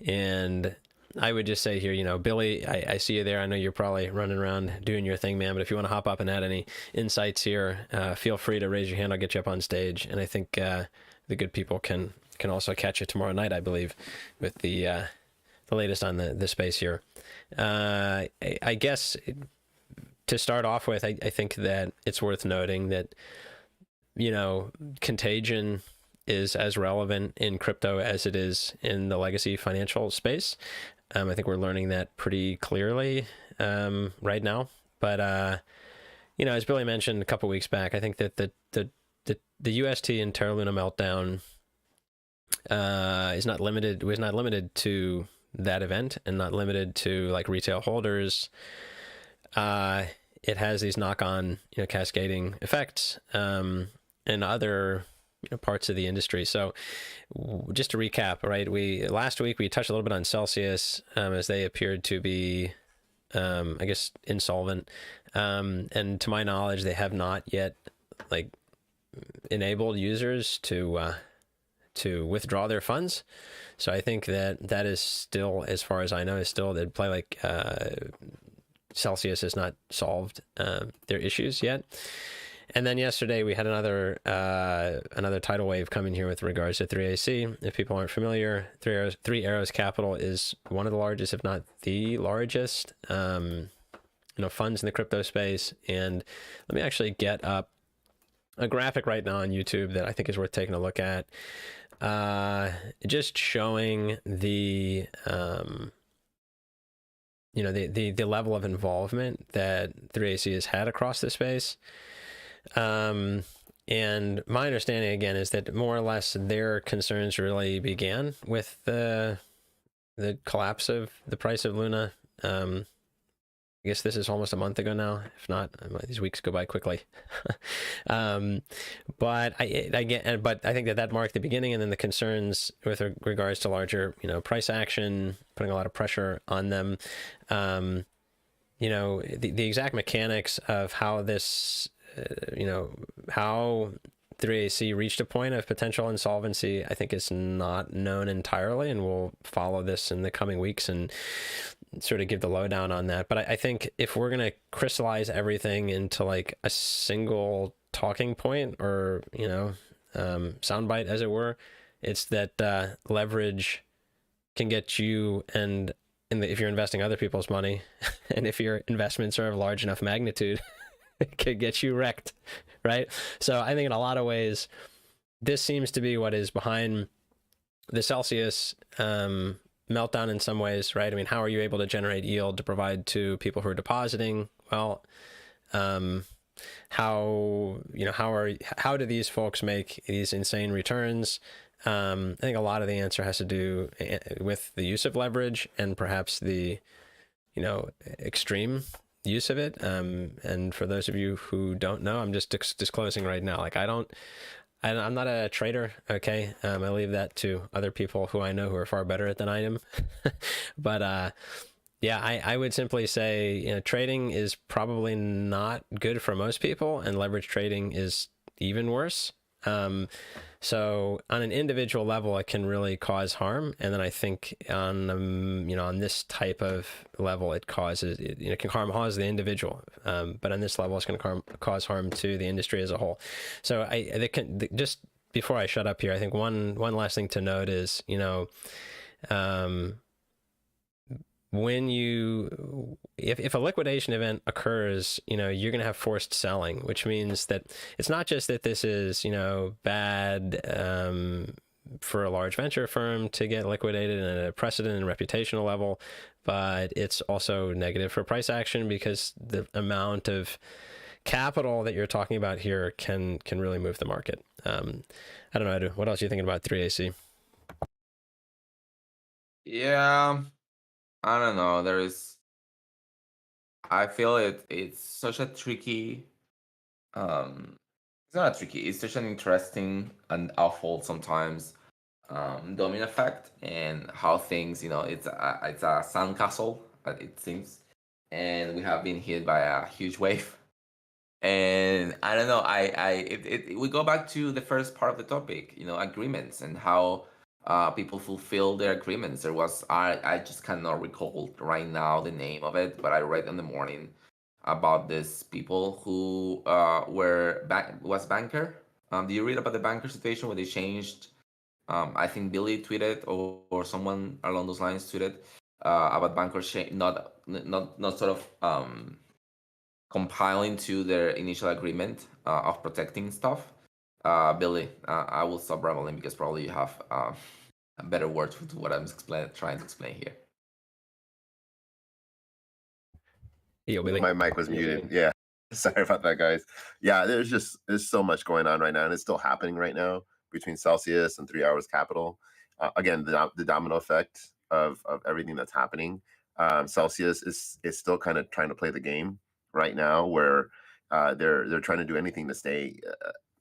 And I would just say here, Billy, I see you there. I know you're probably running around doing your thing, man. But if you want to hop up and add any insights here, feel free to raise your hand. I'll get you up on stage. And I think the good people can also catch you tomorrow night, I believe, with the latest on the space here. I guess to start off with, I think that it's worth noting that, contagion is as relevant in crypto as it is in the legacy financial space. I think we're learning that pretty clearly right now. But, as Billy mentioned a couple weeks back, I think that the UST and Terra Luna meltdown was not limited to that event and not limited to like retail holders. It has these knock-on, cascading effects and other parts of the industry. So just to recap, right? Last week we touched a little bit on Celsius as they appeared to be, I guess, insolvent. And to my knowledge, they have not yet like enabled users to withdraw their funds. So I think that is still, as far as I know, is still, they'd play like Celsius has not solved their issues yet. And then yesterday we had another tidal wave coming here with regards to 3AC. If people aren't familiar, Three Arrows Capital is one of the largest, if not the largest, funds in the crypto space. And let me actually get up a graphic right now on YouTube that I think is worth taking a look at. Just showing the the level of involvement that 3AC has had across the space. And my understanding again is that more or less their concerns really began with the collapse of the price of Luna. I guess this is almost a month ago now. If not, these weeks go by quickly. But I think that marked the beginning, and then the concerns with regards to larger, price action, putting a lot of pressure on them. The exact mechanics of how this, how 3AC reached a point of potential insolvency, I think is not known entirely, and we'll follow this in the coming weeks and sort of give the lowdown on that. But I think if we're going to crystallize everything into like a single talking point or, soundbite, as it were, it's that leverage can get you, and if you're investing other people's money, and if your investments are of large enough magnitude, it could get you wrecked, right? So I think in a lot of ways, this seems to be what is behind the Celsius meltdown in some ways, right? I mean, how are you able to generate yield to provide to people who are depositing? Well, how do these folks make these insane returns? I think a lot of the answer has to do with the use of leverage and perhaps the, extreme use of it. And for those of you who don't know, I'm just disclosing right now, like I'm not a trader, okay? I leave that to other people who I know who are far better at than I am. But I would simply say, trading is probably not good for most people, and leverage trading is even worse. So on an individual level, it can really cause harm, and then I think on on this type of level, it can cause the individual. But on this level, it's going to cause harm to the industry as a whole. So just before I shut up here, I think one last thing to note is when if a liquidation event occurs, you're going to have forced selling, which means that it's not just that this is, bad for a large venture firm to get liquidated at a precedent and reputational level, but it's also negative for price action because the amount of capital that you're talking about here can really move the market. I don't know, Edu, what else are you thinking about 3AC? Yeah, I don't know. I feel it's such a tricky, it's not tricky, it's such an interesting and awful sometimes domino effect, and how things, it's a sandcastle, it seems, and we have been hit by a huge wave. And I don't know, we go back to the first part of the topic, agreements, and how people fulfill their agreements. I just cannot recall right now the name of it, but I read in the morning about these people who was banker. Do you read about the banker situation where they changed? I think Billy tweeted, or someone along those lines tweeted about bankers not sort of compiling to their initial agreement of protecting stuff. Billy, I will stop rambling because probably you have a better word for what I'm trying to explain here. Yo, Billy. My mic was muted. Yeah. Sorry about that, guys. Yeah, there's so much going on right now, and it's still happening right now between Celsius and 3 Hours Capital. Again, the domino effect of everything that's happening. Celsius is still kind of trying to play the game right now, where they're trying to do anything to stay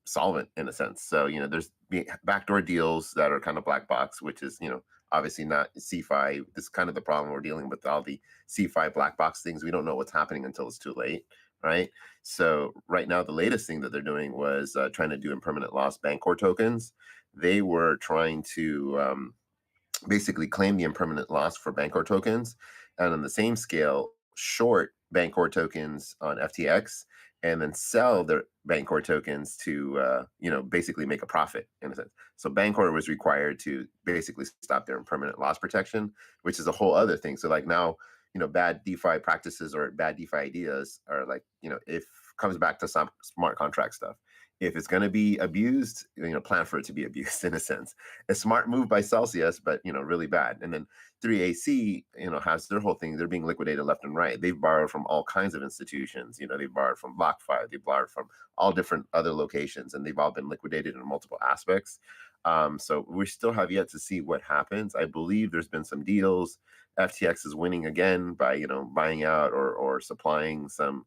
solvent in a sense. So there's backdoor deals that are kind of black box, which is obviously not CeFi. This is kind of the problem we're dealing with, all the CeFi black box things. We don't know what's happening until it's too late, right? So right now, the latest thing that they're doing was trying to do impermanent loss Bancor tokens. They were trying to basically claim the impermanent loss for Bancor tokens, and on the same scale, short Bancor tokens on FTX, and then sell their Bancor tokens to basically make a profit in a sense. So Bancor was required to basically stop their impermanent loss protection, which is a whole other thing. So like now, bad DeFi practices or bad DeFi ideas are like, if comes back to some smart contract stuff. If it's going to be abused, plan for it to be abused in a sense. A smart move by Celsius, but really bad. And then 3AC, has their whole thing. They're being liquidated left and right. They've borrowed from all kinds of institutions. They've borrowed from BlockFi. They've borrowed from all different other locations, and they've all been liquidated in multiple aspects. So we still have yet to see what happens. I believe there's been some deals. FTX is winning again by buying out or supplying some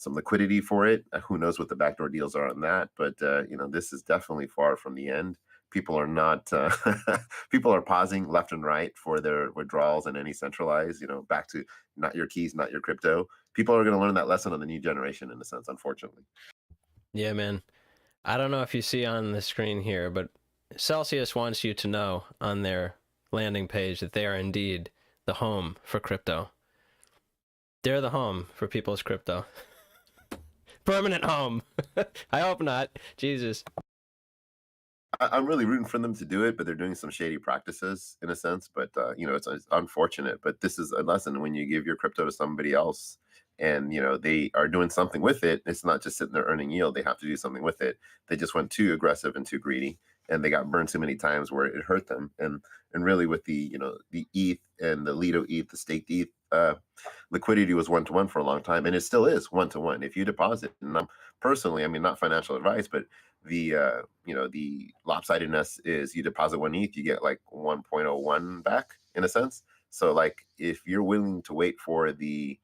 liquidity for it. Who knows what the backdoor deals are on that? But this is definitely far from the end. People are not. People are pausing left and right for their withdrawals and any centralized. Back to not your keys, not your crypto. People are going to learn that lesson on the new generation, in a sense, unfortunately. Yeah, man. I don't know if you see on the screen here, but Celsius wants you to know on their landing page that they are indeed the home for crypto. They're the home for people's crypto. Permanent home. I hope not. Jesus. I'm really rooting for them to do it, but they're doing some shady practices in a sense. But it's unfortunate. But this is a lesson when you give your crypto to somebody else, and they are doing something with it. It's not just sitting there earning yield. They have to do something with it. They just went too aggressive and too greedy, and they got burned too many times where it hurt them. And really with the the ETH and the Lido ETH, the staked ETH. Liquidity was 1-to-1 for a long time, and it still is 1-to-1. If you deposit, and I'm personally, not financial advice, but the the lopsidedness is you deposit 1 ETH, you get like 1.01 back in a sense. So like if you're willing to wait for the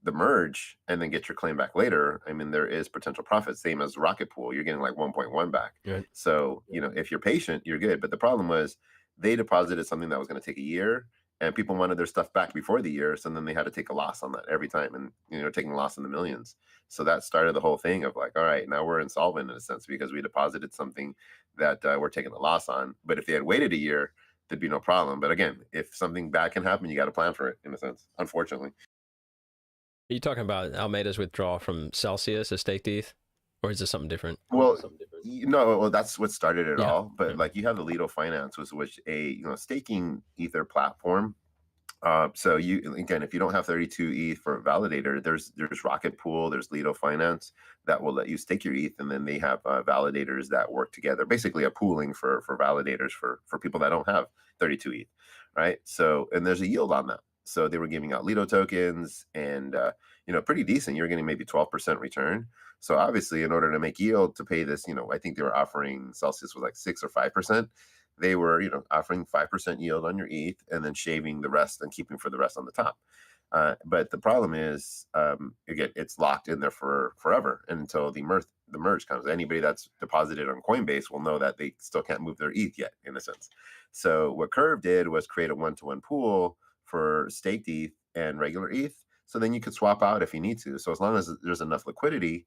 merge and then get your claim back later, there is potential profit. Same as Rocket Pool, you're getting like 1.1 back. Right. So if you're patient, you're good. But the problem was they deposited something that was going to take a year, and people wanted their stuff back before the year, so then they had to take a loss on that every time, and taking a loss in the millions. So that started the whole thing of like, all right, now we're insolvent in a sense because we deposited something that we're taking a loss on. But if they had waited a year, there'd be no problem. But again, if something bad can happen, you got to plan for it in a sense, unfortunately. Are you talking about Almeida's withdrawal from Celsius, a staked ETH? Or is this something different? Well, that's what started it all. But like you have the Lido Finance, which a staking Ether platform. So you again, if you don't have 32 ETH for a validator, there's Rocket Pool, there's Lido Finance that will let you stake your ETH, and then they have validators that work together, basically a pooling for validators for people that don't have 32 ETH, right? So and there's a yield on that. So they were giving out Lido tokens, and pretty decent. You're getting maybe 12% return. So obviously, in order to make yield to pay this, I think they were offering Celsius was like 6 or 5%. They were, offering 5% yield on your ETH and then shaving the rest and keeping for the rest on the top. But the problem is, again, it's locked in there for forever until the merge comes. Anybody that's deposited on Coinbase will know that they still can't move their ETH yet, in a sense. So what Curve did was create a 1-to-1 pool for staked ETH and regular ETH. So then you could swap out if you need to. So as long as there's enough liquidity,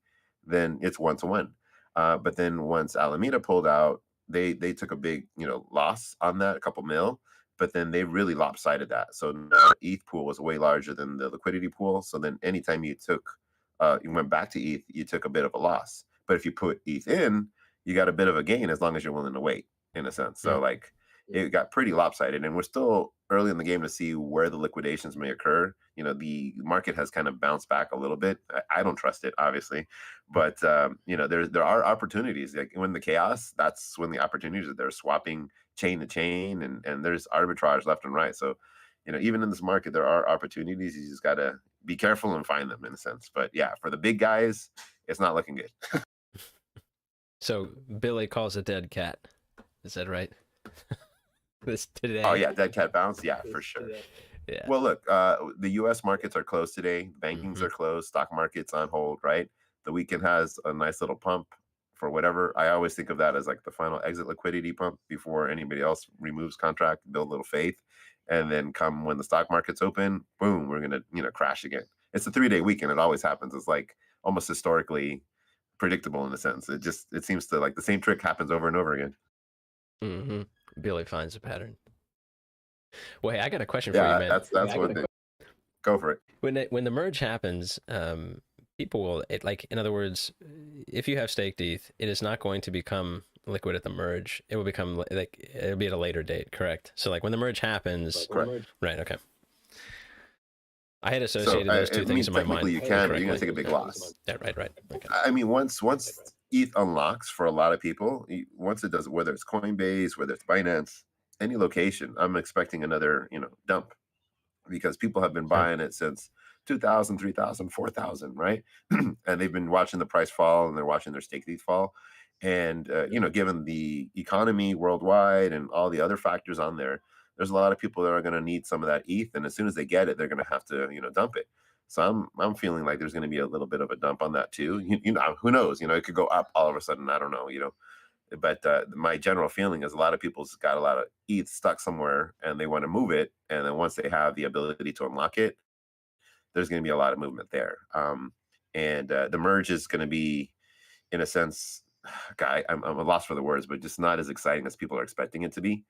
then it's 1-to-1. But then once Alameda pulled out, they took a big loss on that, a couple mil, but then they really lopsided that. So now ETH pool was way larger than the liquidity pool. So then anytime you went back to ETH, you took a bit of a loss. But if you put ETH in, you got a bit of a gain as long as you're willing to wait, in a sense. So like it got pretty lopsided, and we're still early in the game to see where the liquidations may occur. The market has kind of bounced back a little bit. I don't trust it, obviously, but there are opportunities. Like when the chaos, that's when the opportunities are there. Swapping chain to chain, and there's arbitrage left and right. So even in this market, there are opportunities. You just gotta be careful and find them, in a sense. But yeah, for the big guys, it's not looking good. So Billy calls a dead cat. Is that right? This today. Oh yeah, dead cat bounce. Yeah, for sure. Yeah. Well, look, the U.S. markets are closed today. Bankings are closed. Stock market's on hold. Right. The weekend has a nice little pump for whatever. I always think of that as like the final exit liquidity pump before anybody else removes contract. Build a little faith, and then come when the stock market's open, boom, we're gonna crash again. It's a 3-day weekend. It always happens. It's like almost historically predictable in a sense. It seems to like the same trick happens over and over again. Mm-hmm. Billy finds a pattern. Well, hey, I got a question for you, man. That's one thing. Go for it. When the merge happens, people will in other words, if you have staked ETH, it is not going to become liquid at the merge. It will become it'll be at a later date, correct? So like when the merge happens, correct. Right? Okay. I had associated those two things in my mind. You can, but you're gonna take a big loss. Yeah, right. Okay. I mean, once ETH unlocks for a lot of people, once it does, whether it's Coinbase, whether it's Binance, any location, I'm expecting another dump, because people have been buying it since 2,000, 3,000, 4,000, right? And they've been watching the price fall, and they're watching their stake ETH fall. And given the economy worldwide and all the other factors on there, there's a lot of people that are going to need some of that ETH, and as soon as they get it, they're going to have to dump it. So I'm feeling like there's going to be a little bit of a dump on that too. Who knows? It could go up all of a sudden. I don't know. But my general feeling is a lot of people's got a lot of ETH stuck somewhere, and they want to move it. And then once they have the ability to unlock it, there's going to be a lot of movement there. And the merge is going to be, in a sense, I'm a loss for the words, but just not as exciting as people are expecting it to be.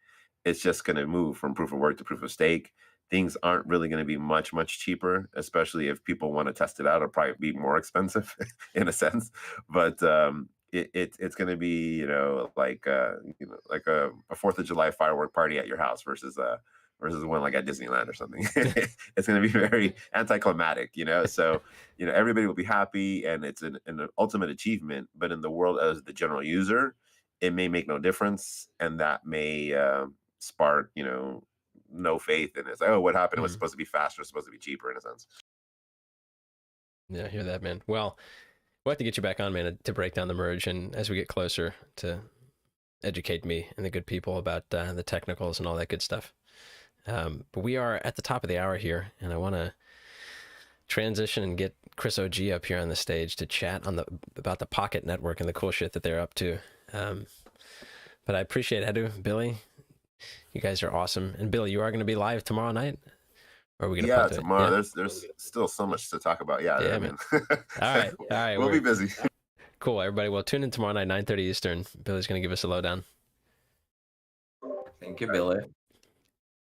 It's just going to move from proof of work to proof of stake. Things aren't really going to be much cheaper, especially if people want to test it out. It'll probably be more expensive in a sense, but it's going to be like a 4th of July firework party at your house versus one like at Disneyland or something. It's going to be very anticlimactic, so everybody will be happy, and it's an ultimate achievement, but in the world as the general user, it may make no difference, and that may spark no faith in it. It's like, oh, what happened? It was supposed to be faster, it's supposed to be cheaper, in a sense. Yeah, I hear that, man. Well, we'll have to get you back on, man, to break down the merge, and as we get closer, to educate me and the good people about the technicals and all that good stuff. But we are at the top of the hour here, and I want to transition and get Chris OG up here on the stage to chat about the Pokt network and the cool shit that they're up to. But I appreciate Edu, Billy. You guys are awesome. And Billy, you are going to be live tomorrow night? Or are we going to put tomorrow. Yeah. There's still so much to talk about. Yeah, man. All right. We'll be busy. Cool, everybody. Well, tune in tomorrow night, 9:30 Eastern. Billy's going to give us a lowdown. Thank you, Billy.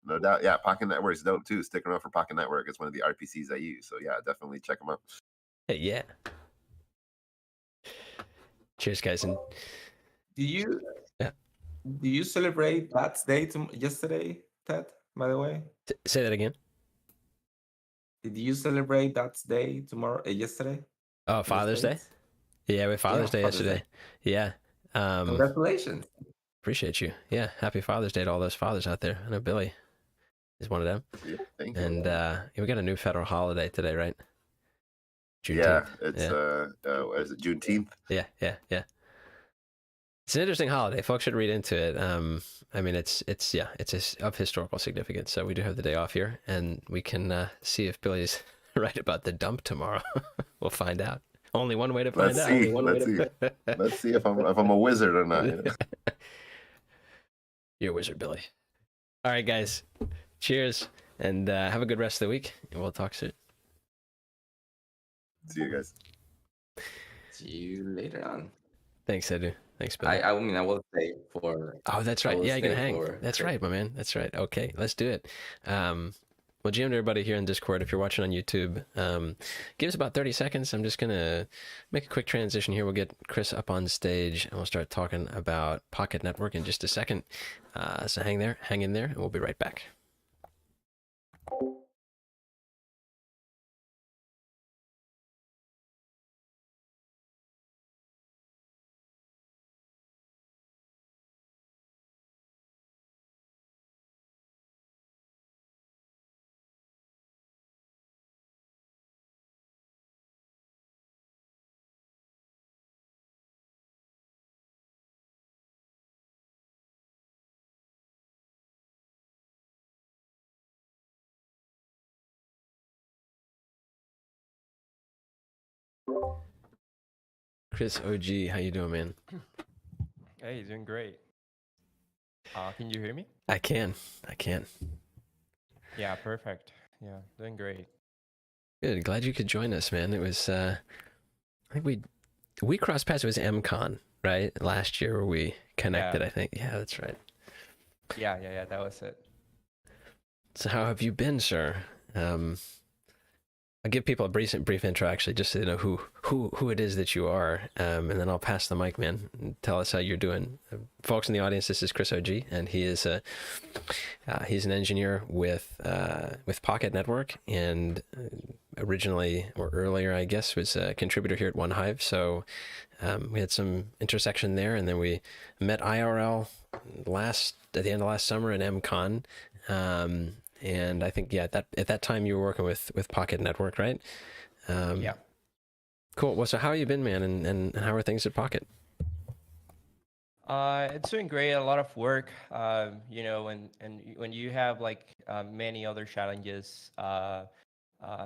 No doubt. Yeah, Pokt Network is dope too. Stick around for Pokt Network. It's one of the RPCs I use. So yeah, definitely check them out. Hey, yeah. Cheers, guys. And do you celebrate Dad's Day yesterday, Ted? By the way, say that again. Did you celebrate Dad's Day yesterday? Oh, Father's Day. Yeah, we had Father's Day yesterday. Yeah. Congratulations. Appreciate you. Yeah, happy Father's Day to all those fathers out there. I know Billy is one of them. Yeah, thank you. And we got a new federal holiday today, right? Juneteenth. Yeah, it's what is it, Juneteenth? Yeah. It's an interesting holiday. Folks should read into it. I mean, it's of historical significance. So we do have the day off here, and we can see if Billy's right about the dump tomorrow. We'll find out. Only one way to find out. Let's see if I'm a wizard or not. You're a wizard, Billy. All right, guys. Cheers, and have a good rest of the week, and we'll talk soon. See you guys. See you later on. Thanks, Edu. Thanks, Billy. I mean, I will stay for... Oh, that's right. Yeah, you can hang. That's right, my man. That's right. Okay, let's do it. Well, GM to everybody here in Discord, if you're watching on YouTube, give us about 30 seconds. I'm just going to make a quick transition here. We'll get Chris up on stage, and we'll start talking about Pokt Network in just a second. So hang in there, and we'll be right back. Chris OG, how you doing, man? Hey, doing great. Can you hear me? I can. Yeah, perfect. Yeah, doing great. Good. Glad you could join us, man. It was I think we crossed paths. It was MCon, right? Last year where we connected, Yeah. I think. Yeah, that's right. Yeah. That was it. So how have you been, sir? I'll give people a brief intro, actually, just so they know who it is that you are, and then I'll pass the mic, man. And tell us how you're doing, folks in the audience. This is Chris OG, and he is he's an engineer with Pokt Network, and originally or earlier, I guess, was a contributor here at OneHive. So we had some intersection there, and then we met IRL at the end of last summer at MCon. And I think, yeah, at that time you were working with Pokt Network, right? Yeah. Cool. Well, so how have you been, man? And how are things at Pokt? It's doing great. A lot of work. When you have like many other challenges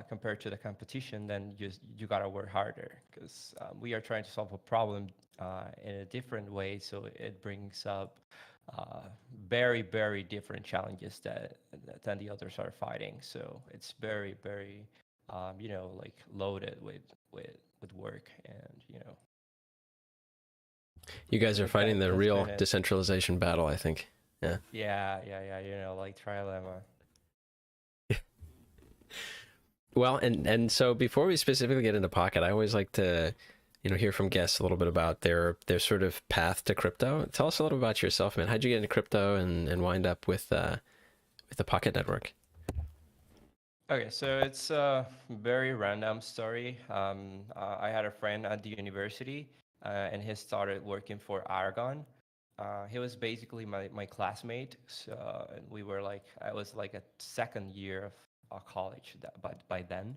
compared to the competition, then you gotta work harder because we are trying to solve a problem in a different way. So it brings up very, very different challenges than the others are fighting. So it's very, very, like loaded with work, and You guys are fighting the that's real been it. decentralization battle, I think. Yeah. Yeah. Like trilemma. Well, and so before we specifically get into Pokt, I always like to, hear from guests a little bit about their sort of path to crypto. Tell us a little about yourself, man. How'd you get into crypto and wind up with the Pokt Network? Okay, so it's a very random story. I had a friend at the university, and he started working for Aragon. He was basically my classmate. So and we were like, I was like a second year of college by then.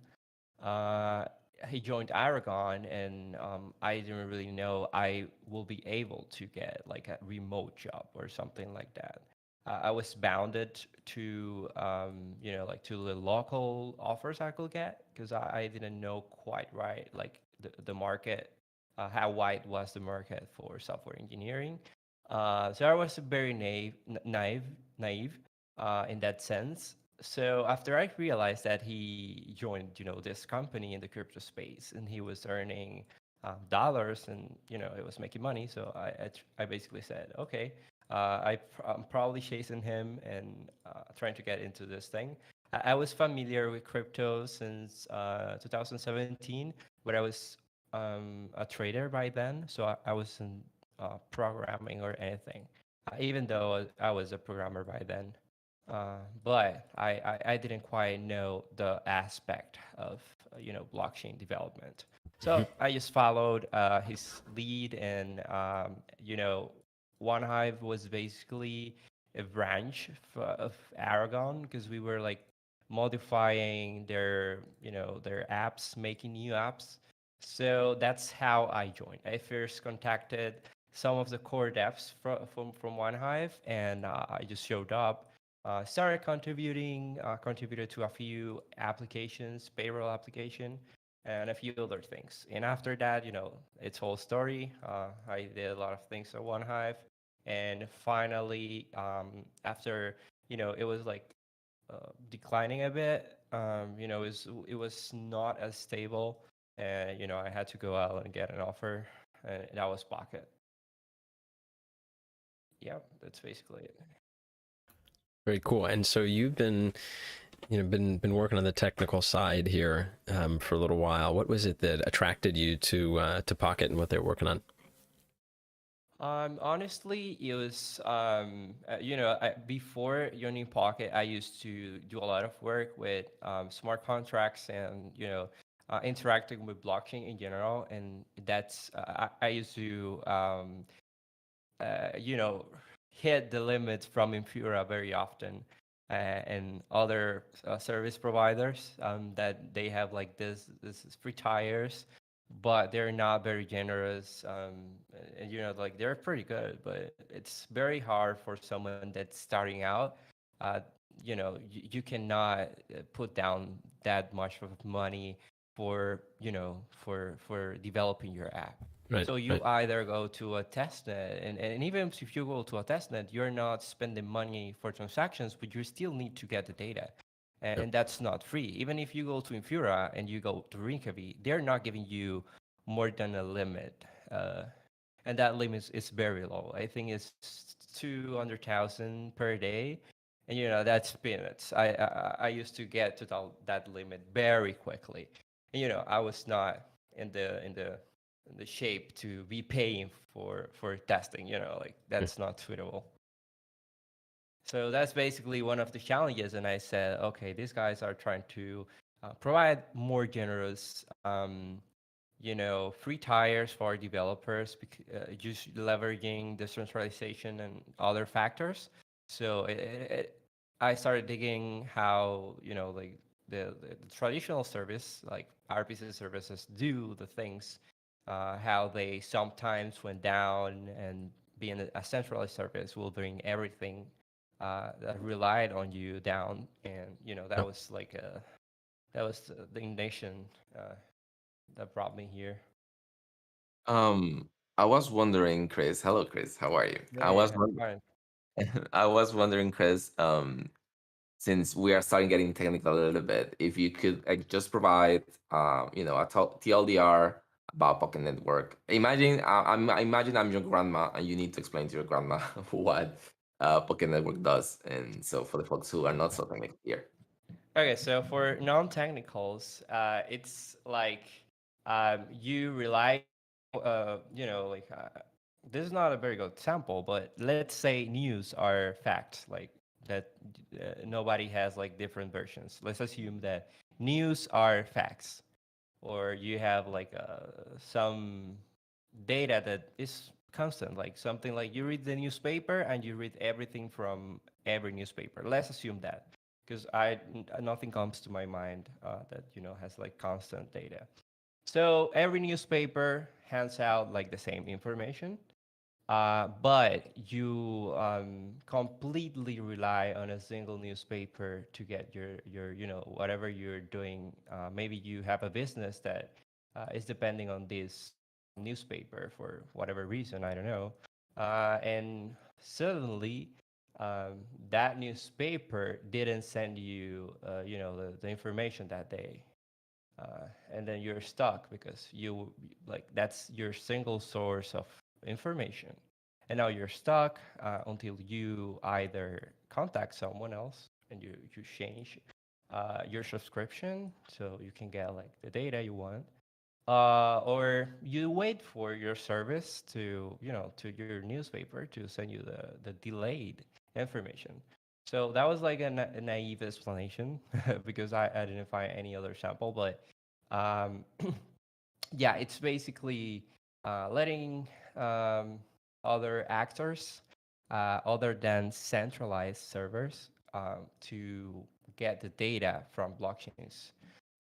Uh, he joined Aragon, and I didn't really know I will be able to get like a remote job or something like that. I was bounded to, like to the local offers I could get because I didn't know quite right, like the market, how wide was the market for software engineering. So I was very naive in that sense. So after I realized that he joined, this company in the crypto space, and he was earning dollars, and it was making money. So I basically said, okay, I'm probably chasing him and trying to get into this thing. I was familiar with crypto since 2017, but I was a trader by then, so I wasn't programming or anything, even though I was a programmer by then. But I didn't quite know the aspect of blockchain development. So I just followed his lead, and OneHive was basically a branch of Aragon because we were like modifying their apps, making new apps. So that's how I joined. I first contacted some of the core devs from OneHive, and I just showed up, started contributed to a few applications, payroll application, and a few other things. And after that, it's whole story. I did a lot of things at OneHive, and finally, after it was like declining a bit. It was not as stable, and I had to go out and get an offer, and that was Pokt. Yeah, that's basically it. Very cool. And so you've been working on the technical side here for a little while. What was it that attracted you to Pokt and what they're working on? Honestly, it was before joining Pokt, I used to do a lot of work with smart contracts and interacting with blockchain in general, and that's I used to you know, hit the limits from Infura very often, and other service providers that they have like this free tires, but they're not very generous. And like they're pretty good, but it's very hard for someone that's starting out. Uh, you cannot put down that much of money for for developing your app. Right. So you Right. either go to a testnet, and even if you go to a testnet, you're not spending money for transactions, but you still need to get the data. And that's not free. Even if you go to Infura and you go to Rinkavi, they're not giving you more than a limit, and that limit is very low. I think it's 200,000 per day, and that's peanuts. I used to get to that limit very quickly, and I was not in the shape to be paying for testing. Like that's not suitable. So that's basically one of the challenges. And I said, okay, these guys are trying to provide more generous, free tires for developers, just leveraging decentralization and other factors. So I started digging how, like the traditional service, like RPC services, do the things, how they sometimes went down, and being a centralized service will bring everything that relied on you down. And that was like that was the indignation that brought me here. I was wondering, Chris. Hello, Chris. How are you? Yeah, yeah, I'm fine. I was wondering, Chris. Since we are starting getting technical a little bit, if you could just provide, a TLDR about Pocket Network. I imagine I'm your grandma, and you need to explain to your grandma what Pocket Network does, and so for the folks who are not so technical here. Okay, so for non-technicals, it's like you rely, like this is not a very good example, but let's say news are facts, like that nobody has like different versions. Let's assume that news are facts, or you have like some data that is constant, like something like you read the newspaper and you read everything from every newspaper. Let's assume that, because nothing comes to my mind that has like constant data. So every newspaper hands out like the same information, but you completely rely on a single newspaper to get your whatever you're doing. Maybe you have a business that is depending on this newspaper for whatever reason, I don't know, and suddenly that newspaper didn't send you the information that day, and then you're stuck because you like that's your single source of information, and now you're stuck until you either contact someone else and you change your subscription so you can get like the data you want, or you wait for your service to your newspaper to send you the delayed information. So that was like a naive explanation because I didn't find any other sample, but um, yeah, it's basically letting other actors, other than centralized servers, to get the data from blockchains.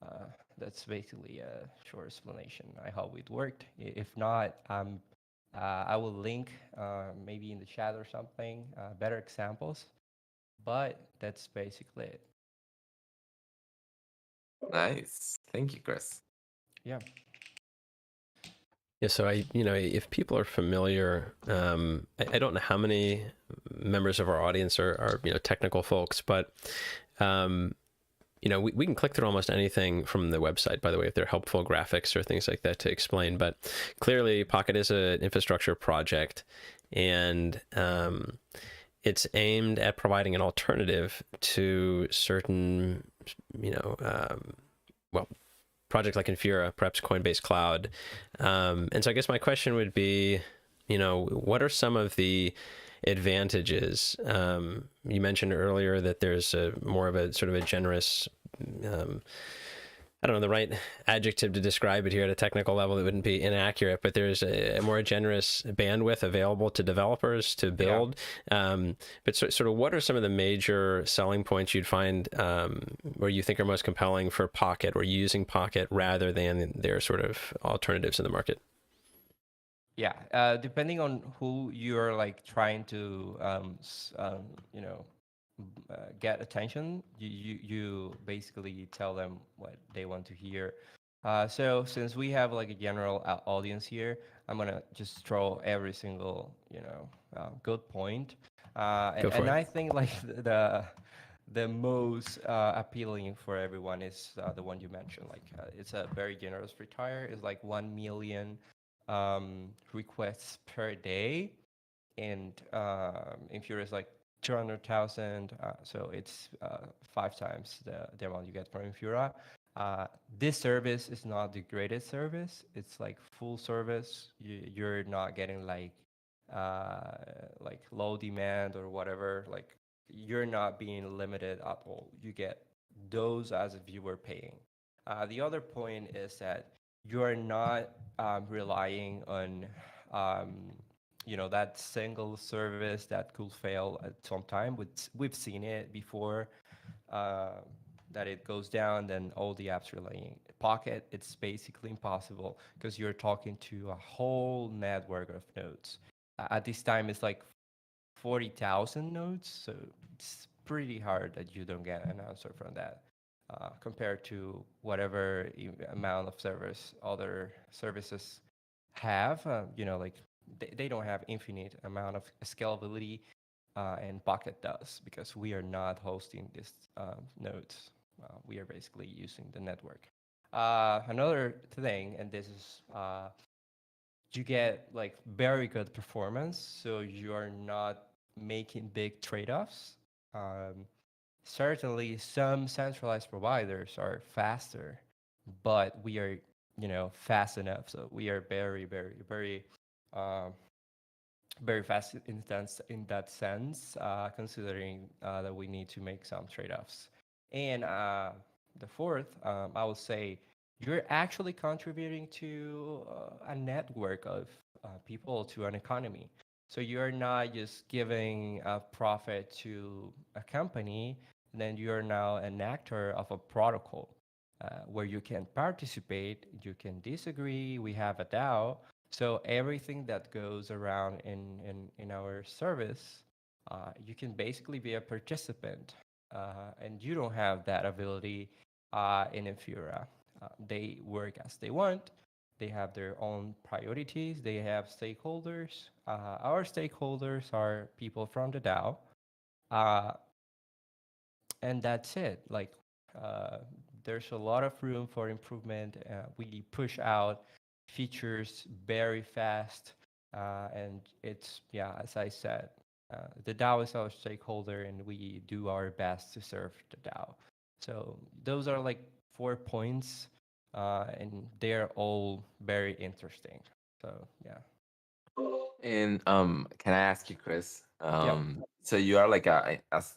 Uh, that's basically a short explanation. I hope it worked. If not, I will link maybe in the chat or something better examples. But that's basically it. Nice, thank you, Chris. Yeah. Yeah, so if people are familiar, I don't know how many members of our audience are technical folks, but we can click through almost anything from the website, by the way, if they're helpful graphics or things like that to explain. But clearly, Pocket is an infrastructure project, and it's aimed at providing an alternative to certain, project like Infura, perhaps Coinbase Cloud. And so I guess my question would be, what are some of the advantages? You mentioned earlier that there's more of a sort of a generous, I don't know the right adjective to describe it here at a technical level. It wouldn't be inaccurate, but there's a more generous bandwidth available to developers to build. Yeah. But sort of what are some of the major selling points you'd find where you think are most compelling for Pocket or using Pocket rather than their sort of alternatives in the market? Yeah, depending on who you're like trying to, get attention, you basically tell them what they want to hear. So since we have like a general audience here, I'm gonna just throw every single good point. Go for it. I think like the most appealing for everyone is the one you mentioned. Like it's a very generous retire. It's like 1 million requests per day, and Infura is like 200,000. So it's 5 times the amount you get from Infura. This service is not the greatest service. It's like full service. You're not getting like low demand or whatever. Like you're not being limited at all. You get those as if you were paying. The other point is that you are not relying on um, that single service that could fail at some time. We've seen it before, uh, that it goes down, then all the apps relying Pocket. It's basically impossible because you're talking to a whole network of nodes. At this time, it's like 40,000 nodes, so it's pretty hard that you don't get an answer from that. Compared to whatever amount of servers other services have, like they don't have infinite amount of scalability, and Pocket does because we are not hosting these nodes. We are basically using the network. Another thing, and this is you get like very good performance, so you are not making big trade-offs. Um, Certainly, some centralized providers are faster, but we are, fast enough. So we are very, very, very, uh, very fast in that sense, considering that we need to make some trade-offs. And the fourth, I would say, you're actually contributing to a network of people, to an economy. So you're not just giving a profit to a company, then you're now an actor of a protocol where you can participate, you can disagree. We have a DAO, so everything that goes around in our service, you can basically be a participant, and you don't have that ability in Infura. They work as they want. They have their own priorities. They have stakeholders. Our stakeholders are people from the DAO, uh, and that's it. Like, uh, there's a lot of room for improvement. We push out features very fast, and it's, yeah, as I said, the DAO is our stakeholder, and we do our best to serve the DAO. So those are like 4 points, and they're all very interesting. So yeah. And can I ask you, Chris? Yep. So you are like as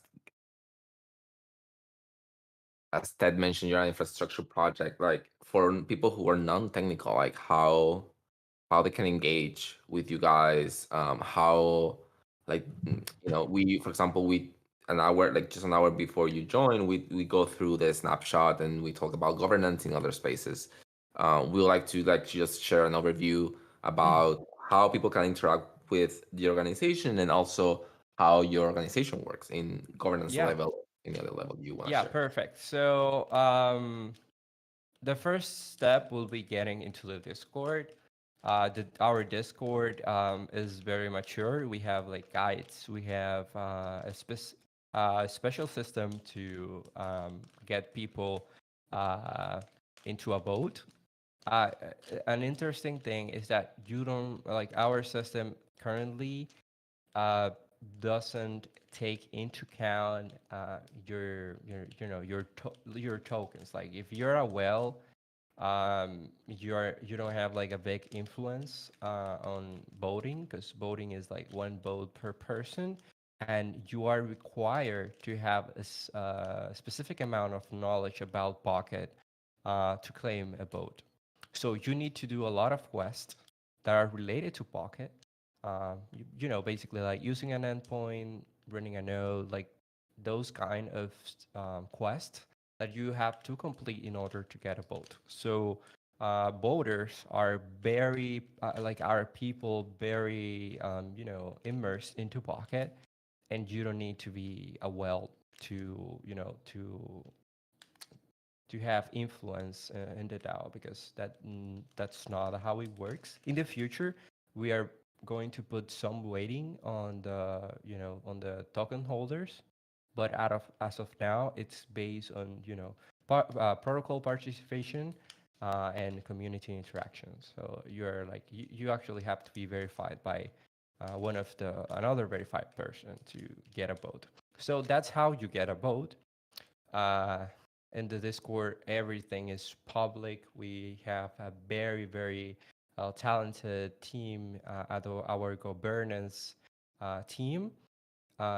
Ted mentioned, you're an infrastructure project. Like for people who are non-technical, like how they can engage with you guys, how like we, for example, we an hour, like just an hour before you join, we go through the snapshot and we talk about governance in other spaces. We would like to like just share an overview about how people can interact with the organization and also how your organization works in governance Yeah. level, any other level you want to Yeah, share. perfect. So the first step will be getting into the Discord. Our Discord is very mature. We have like guides. We have a special system to get people uh, into a boat. Uh, an interesting thing is that you don't like our system currently uh, doesn't take into account your tokens. Like if you're a whale, you don't have like a big influence on voting because voting is like one vote per person, and you are required to have a specific amount of knowledge about Pocket to claim a vote. So you need to do a lot of quests that are related to Pocket. Basically like using an endpoint, running a node, like those kind of quests that you have to complete in order to get a vote. So voters are very like our people very immersed into Pocket, and you don't need to be a well to to have influence in the DAO because that's not how it works. In the future, we are going to put some weighting on the on the token holders, But as of now, it's based on protocol participation and community interaction. So you're like you actually have to be verified by another verified person to get a vote. So that's how you get a vote. Uh, in the Discord, everything is public. We have a very talented team at our governance team.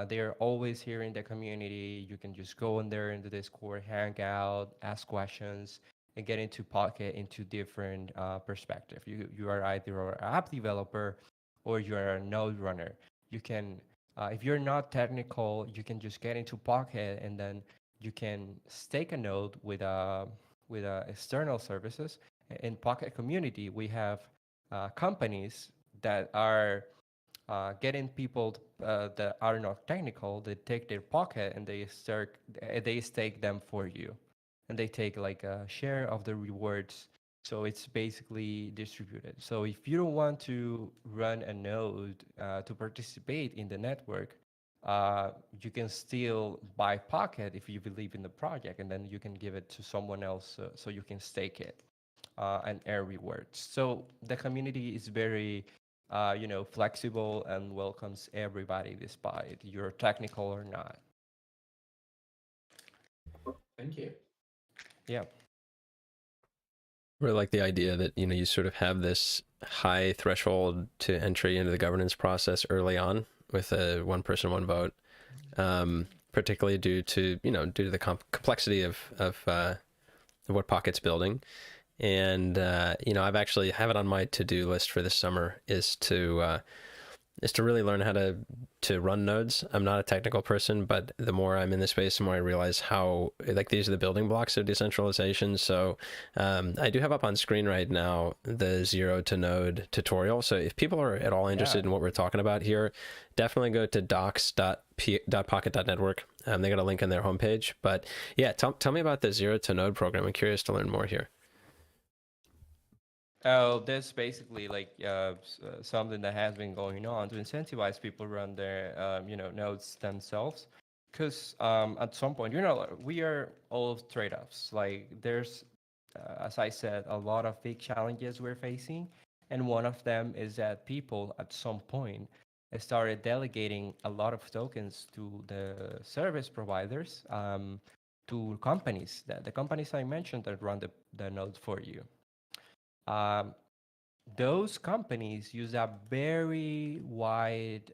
They're always here in the community. You can just go in there in the Discord, hang out, ask questions, and get into Pocket into different perspective. You are either an app developer or you are a node runner. You can, if you're not technical, you can just get into Pocket and then you can stake a node with external services. In Pocket community, we have companies that are getting people that are not technical. They take their Pocket and they stake them for you, and they take like a share of the rewards. So it's basically distributed. So if you don't want to run a node to participate in the network, you can still buy Pocket if you believe in the project, and then you can give it to someone else so you can stake it and earn rewards. So the community is very, flexible and welcomes everybody, despite you're technical or not. Thank you. Yeah. Really like the idea that you sort of have this high threshold to entry into the governance process early on with a one person, one vote, particularly due to the complexity of what Pocket's building. And I've actually have it on my to-do list for this summer is to really learn how to run nodes. I'm not a technical person, but the more I'm in the space, the more I realize how like these are the building blocks of decentralization. So I do have up on screen right now the zero to node tutorial. So if people are at all interested in what we're talking about here, definitely go to docs.pocket.network. They got a link on their homepage. But yeah, tell me about the zero to node program. I'm curious to learn more here. Oh, that's basically like something that has been going on to incentivize people run their nodes themselves. Because at some point, we are all trade-offs. Like there's, as I said, a lot of big challenges we're facing, and one of them is that people at some point started delegating a lot of tokens to the service providers, to companies, the companies I mentioned that run the node for you. Um, those companies use a very wide,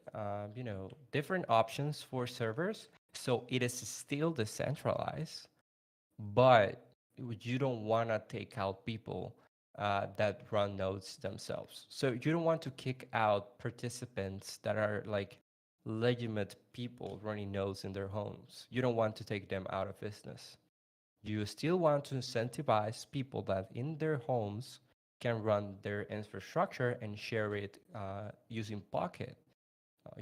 different options for servers. So it is still decentralized, but you don't want to take out people that run nodes themselves. So you don't want to kick out participants that are like legitimate people running nodes in their homes. You don't want to take them out of business. You still want to incentivize people that in their homes can run their infrastructure and share it using Pocket.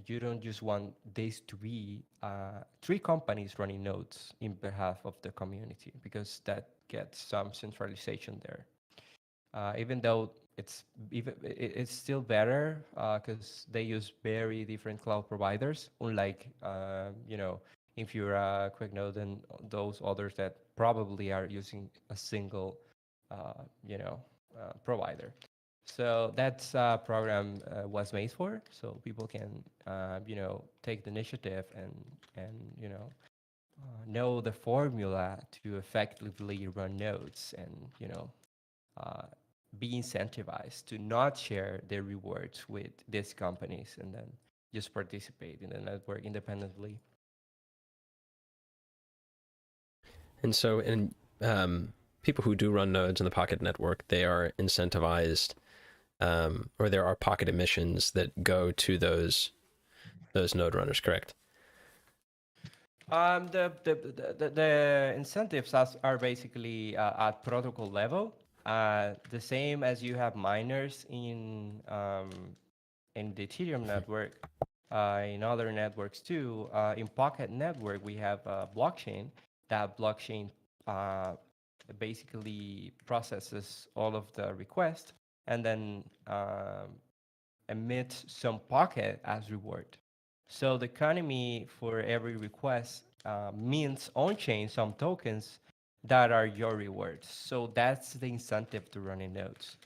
You don't just want this to be three companies running nodes in behalf of the community, because that gets some centralization there. Even though it's still better because they use very different cloud providers, unlike if you're a quick node and those others that probably are using a single provider. So that program was made for, so people can take the initiative and know the formula to effectively run nodes, and uh, be incentivized to not share their rewards with these companies, and then just participate in the network independently. And so, people who do run nodes in the Pocket network, they are incentivized, or there are Pocket emissions that go to those node runners, correct? The incentives are basically at protocol level, the same as you have miners in the Ethereum network, in other networks too. In Pocket network, we have a blockchain. That blockchain basically processes all of the requests and then emits some Pocket as reward. So the economy for every request mints on chain some tokens that are your rewards. So that's the incentive to running nodes.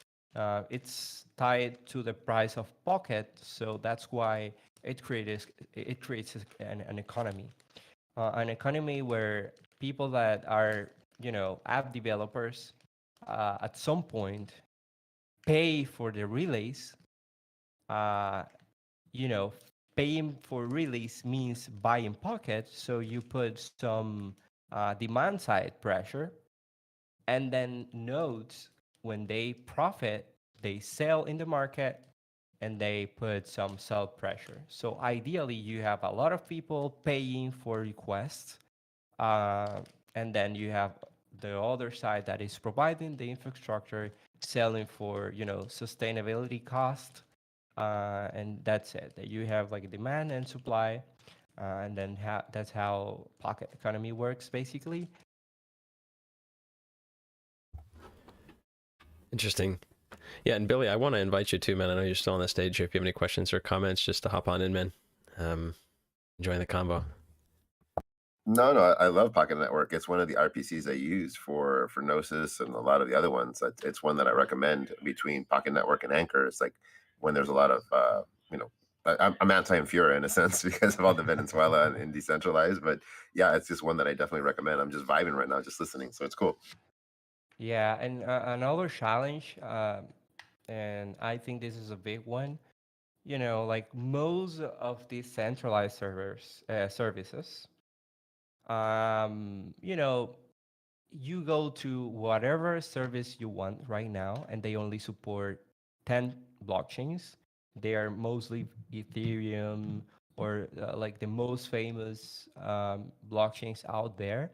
It's tied to the price of Pocket, so that's why it creates an economy, where people that are app developers at some point pay for the relays. Uh, you know, Paying for release means buying Pocket, so you put some demand side pressure, and then nodes, when they profit, they sell in the market and they put some sell pressure. So ideally, you have a lot of people paying for requests, uh, and then you have the other side that is providing the infrastructure, selling for sustainability cost, and that's it. That you have like demand and supply, and then that's how pocket economy works basically. Interesting. Yeah, and Billy, I want to invite you too, man. I know you're still on the stage here. If you have any questions or comments, just to hop on in, man. Enjoying the combo. No, I love Pocket Network. It's one of the RPCs I use for Gnosis and a lot of the other ones. It's one that I recommend between Pocket Network and Anchor. It's like when there's a lot of I'm anti-Infura in a sense because of all the Venezuela and decentralized. But yeah, it's just one that I definitely recommend. I'm just vibing right now, just listening. So it's cool. Yeah, and another challenge, and I think this is a big one. Like most of these centralized services, um, you know, you go to whatever service you want right now, and they only support 10 blockchains. They are mostly Ethereum or like the most famous blockchains out there.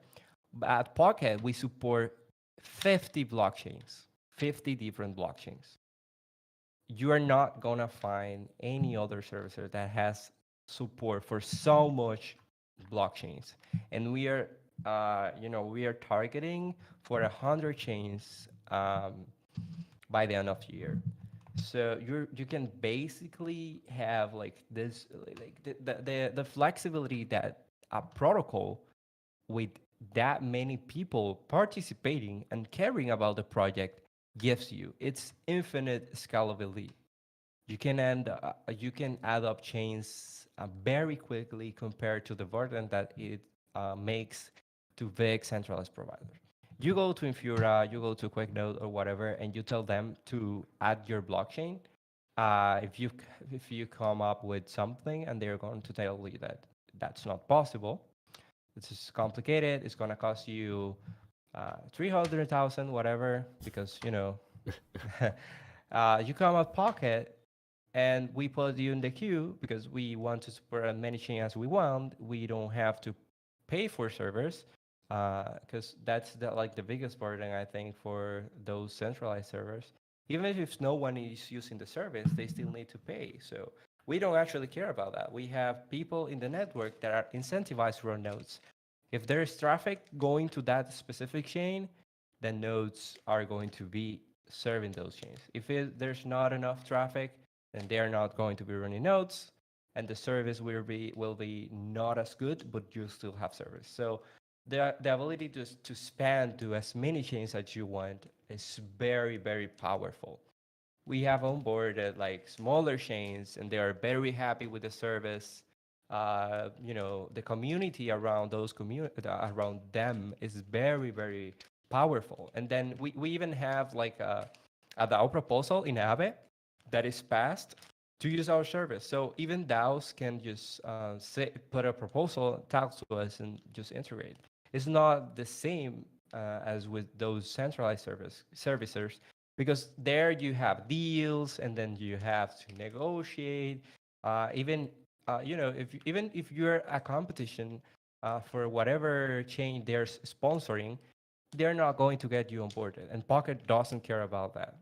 But at Pocket, we support 50 blockchains, 50 different blockchains. You are not gonna find any other servicer that has support for so much blockchains, and we are targeting for 100 chains by the end of the year. So you can basically have like this, like the flexibility that a protocol with that many people participating and caring about the project gives you. It's infinite scalability. You can add up chains very quickly compared to the burden that it makes to big centralized providers. You go to Infura, you go to QuickNote or whatever, and you tell them to add your blockchain. If you come up with something, and they're going to tell you that that's not possible, it's just complicated. It's gonna cost you 300,000, whatever, because you come out Pocket, and we put you in the queue because we want to support as many chains as we want. We don't have to pay for servers because that's the biggest burden I think for those centralized servers. Even if no one is using the service, they still need to pay. So we don't actually care about that. We have people in the network that are incentivized to run nodes. If there is traffic going to that specific chain, then nodes are going to be serving those chains. If there's not enough traffic, then they're not going to be running nodes, and the service will be not as good, but you still have service. So the ability to span to as many chains as you want is very, very powerful. We have onboarded like smaller chains, and they are very happy with the service. The community around around them is very, very powerful. And then we even have like a DAO proposal in Aave that is passed to use our service. So even DAOs can just put a proposal, talk to us, and just integrate. It's not the same as with those centralized servicers, because there you have deals, and then you have to negotiate. Even if you're a competition for whatever chain they're sponsoring, they're not going to get you onboarded, and Pocket doesn't care about that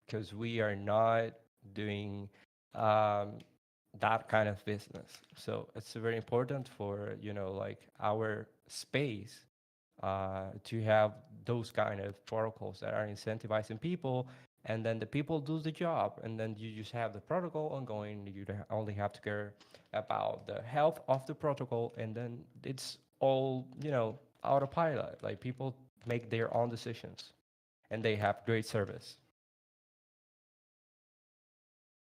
because we are not doing um, that kind of business. So it's very important for like our space to have those kind of protocols that are incentivizing people, and then the people do the job, and then you just have the protocol ongoing. You only have to care about the health of the protocol, and then it's all autopilot. Like people make their own decisions, and they have great service.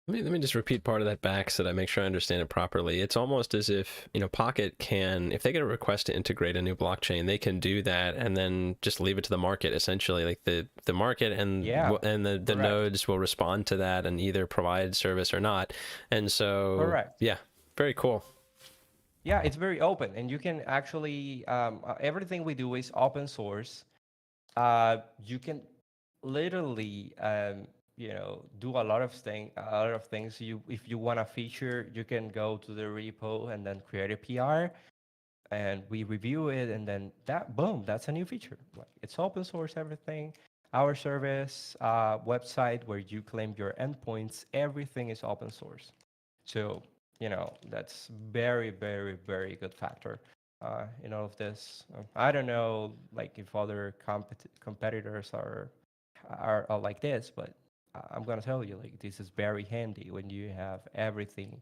Let me just repeat part of that back so that I make sure I understand it properly. It's almost as if, Pocket can, if they get a request to integrate a new blockchain, they can do that and then just leave it to the market, essentially. Like the market and the nodes will respond to that and either provide service or not. And so, correct. Yeah, very cool. Yeah, it's very open, and you can actually everything we do is open source. You can literally do a lot of things. If you want a feature, you can go to the repo and then create a PR, and we review it, and then that's a new feature. Like, it's open source, everything. Our service, website where you claim your endpoints, everything is open source. So that's very, very, very good factor in all of this. I don't know, like, if other competitors are like this, but I'm gonna tell you, like, this is very handy when you have everything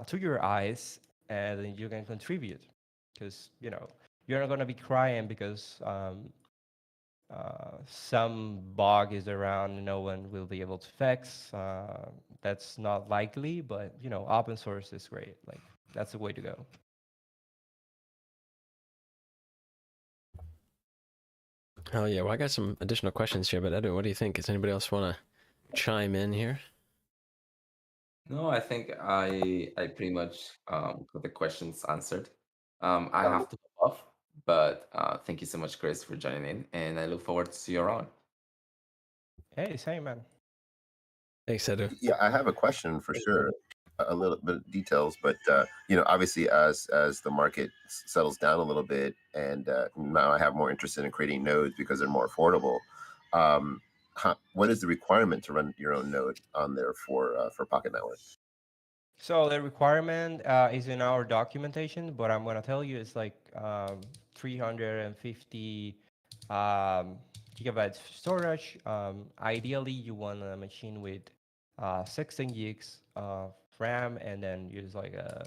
to your eyes, and then you can contribute, because you're not gonna be crying because some bug is around and no one will be able to fix. That's not likely, but open source is great. Like, that's the way to go. Oh yeah, well, I got some additional questions here, but Edwin, what do you think? Does anybody else want to chime in here? No, I think I pretty much got the questions answered. I have to go off, but thank you so much, Chris, for joining in, and I look forward to see you around. Hey, same, man. Thanks, Edu. Yeah, I have a question for sure. A little bit of details, but obviously, as the market settles down a little bit, and now I have more interested in creating nodes because they're more affordable. What is the requirement to run your own node on there for Pocket Network? So the requirement is in our documentation, but I'm gonna tell you it's like 350 gigabytes storage. Ideally, you want a machine with 16 gigs of RAM, and then use like a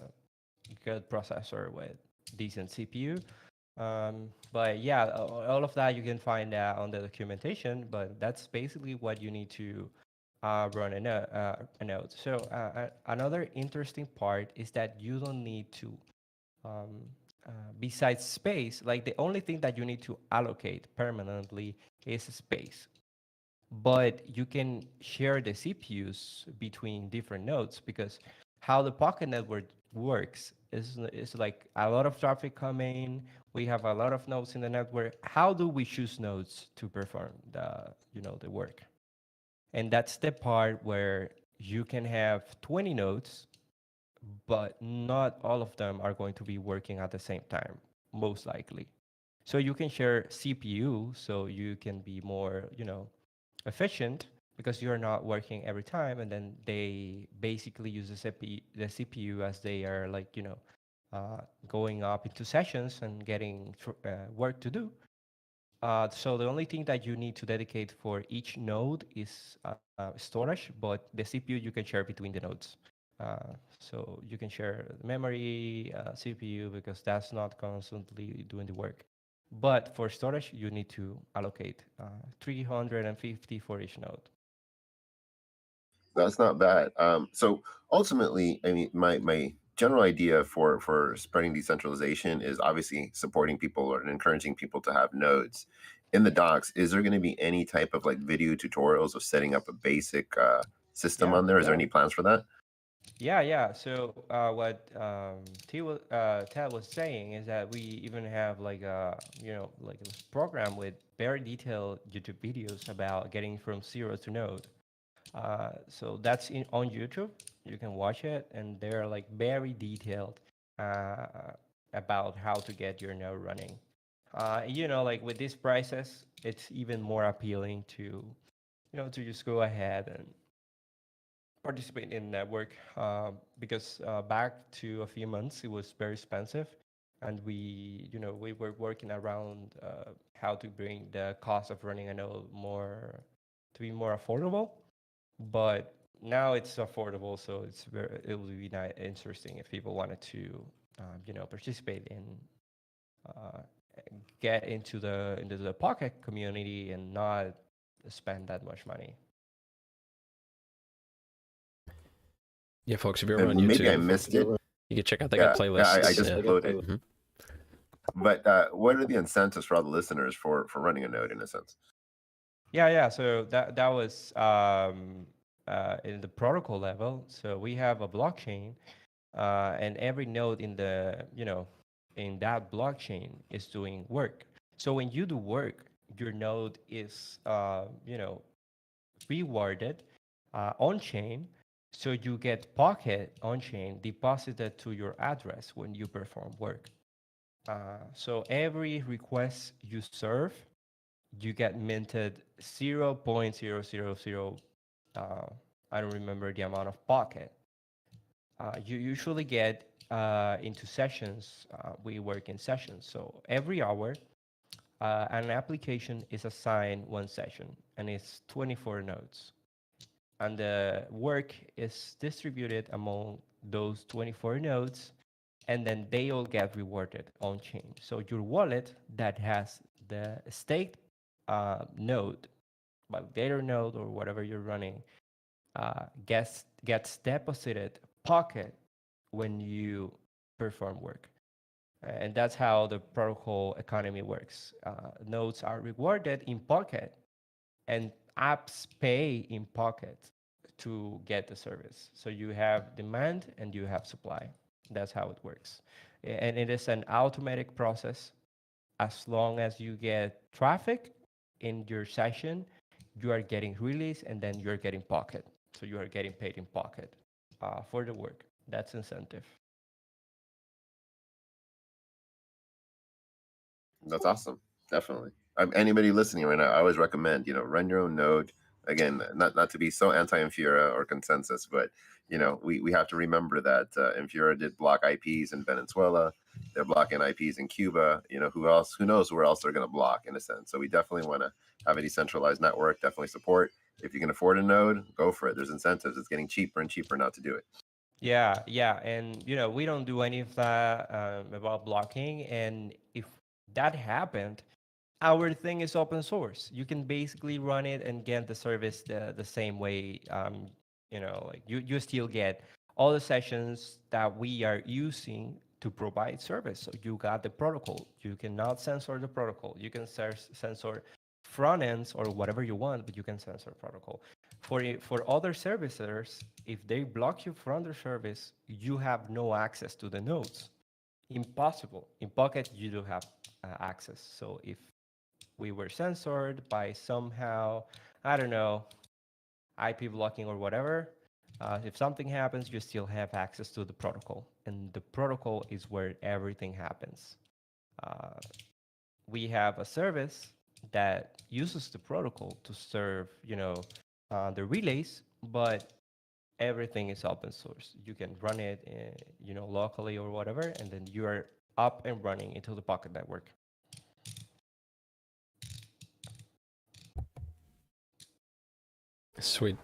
good processor with decent CPU. But yeah, all of that you can find out on the documentation. But that's basically what you need to run a node. So another interesting part is that you don't need to, um, besides space, like the only thing that you need to allocate permanently is space. But you can share the CPUs between different nodes, because how the Pocket network works is like a lot of traffic coming. We have a lot of nodes in the network. How do we choose nodes to perform the work? And that's the part where you can have 20 nodes, but not all of them are going to be working at the same time, most likely. So you can share CPU, so you can be more, efficient, because you're not working every time, and then they basically use the CPU as they are, like, going up into sessions and getting work to do. So the only thing that you need to dedicate for each node is storage, but the CPU you can share between the nodes. So you can share memory, CPU, because that's not constantly doing the work. But for storage, you need to allocate 350 for each node. That's not bad. So ultimately, I mean, my general idea for spreading decentralization is obviously supporting people or encouraging people to have nodes. In the docs, is there going to be any type of like video tutorials of setting up a basic system on there? Is there any plans for that? Yeah. So what Ted was saying is that we even have like like a program with very detailed YouTube videos about getting from zero to node. So that's on YouTube. You can watch it, and they're like very detailed about how to get your node running. Like with these prices, it's even more appealing to just go ahead and participate in network, because back to a few months it was very expensive, and we were working around how to bring the cost of running a node more to be more affordable. But now it's affordable, so it will be interesting if people wanted to participate in uh, get into the Pocket community and not spend that much money. Yeah, folks, if you're ever on And maybe I YouTube, missed it. you can check out. They got playlists. I just yeah. uploaded. Mhm. But what are the incentives for all the listeners for running a node in a sense? Yeah. So that was in the protocol level. So we have a blockchain, and every node in the in that blockchain is doing work. So when you do work, your node is rewarded on chain. So you get Pocket on chain deposited to your address when you perform work. So every request you serve, you get minted 0.000. I don't remember the amount of Pocket. You usually get into sessions. We work in sessions. So every hour, an application is assigned one session, and it's 24 nodes. And the work is distributed among those 24 nodes, and then they all get rewarded on chain. So your wallet that has the staked node, validator node or whatever you're running, gets deposited Pocket when you perform work. And that's how the protocol economy works. Nodes are rewarded in Pocket, and apps pay in Pocket to get the service. So you have demand and you have supply. That's how it works. And it is an automatic process. As long as you get traffic in your session, you are getting release and then you're getting Pocket. So you are getting paid in Pocket for the work. That's incentive. That's awesome. Definitely. Anybody listening right now, I always recommend, run your own node. Again, not to be so anti-Infura or consensus, but we have to remember that Infura did block IPs in Venezuela. They're blocking IPs in Cuba. Who knows where else they're going to block in a sense. So we definitely want to have a decentralized network, definitely support. If you can afford a node, go for it. There's incentives. It's getting cheaper and cheaper not to do it. Yeah, and we don't do any of that about blocking. And if that happened, our thing is open source. You can basically run it and get the service the same way. Like you still get all the sessions that we are using to provide service. So you got the protocol. You cannot censor the protocol. You can censor front ends or whatever you want, but you can censor protocol. For other servicers, if they block you from their service, you have no access to the nodes. Impossible. In Pocket, you do have access. So if we were censored by somehow, I don't know, IP blocking or whatever, if something happens, you still have access to the protocol. And the protocol is where everything happens. We have a service that uses the protocol to serve, the relays, but everything is open source. You can run it, locally or whatever, and then you are up and running into the Pocket network. Sweet.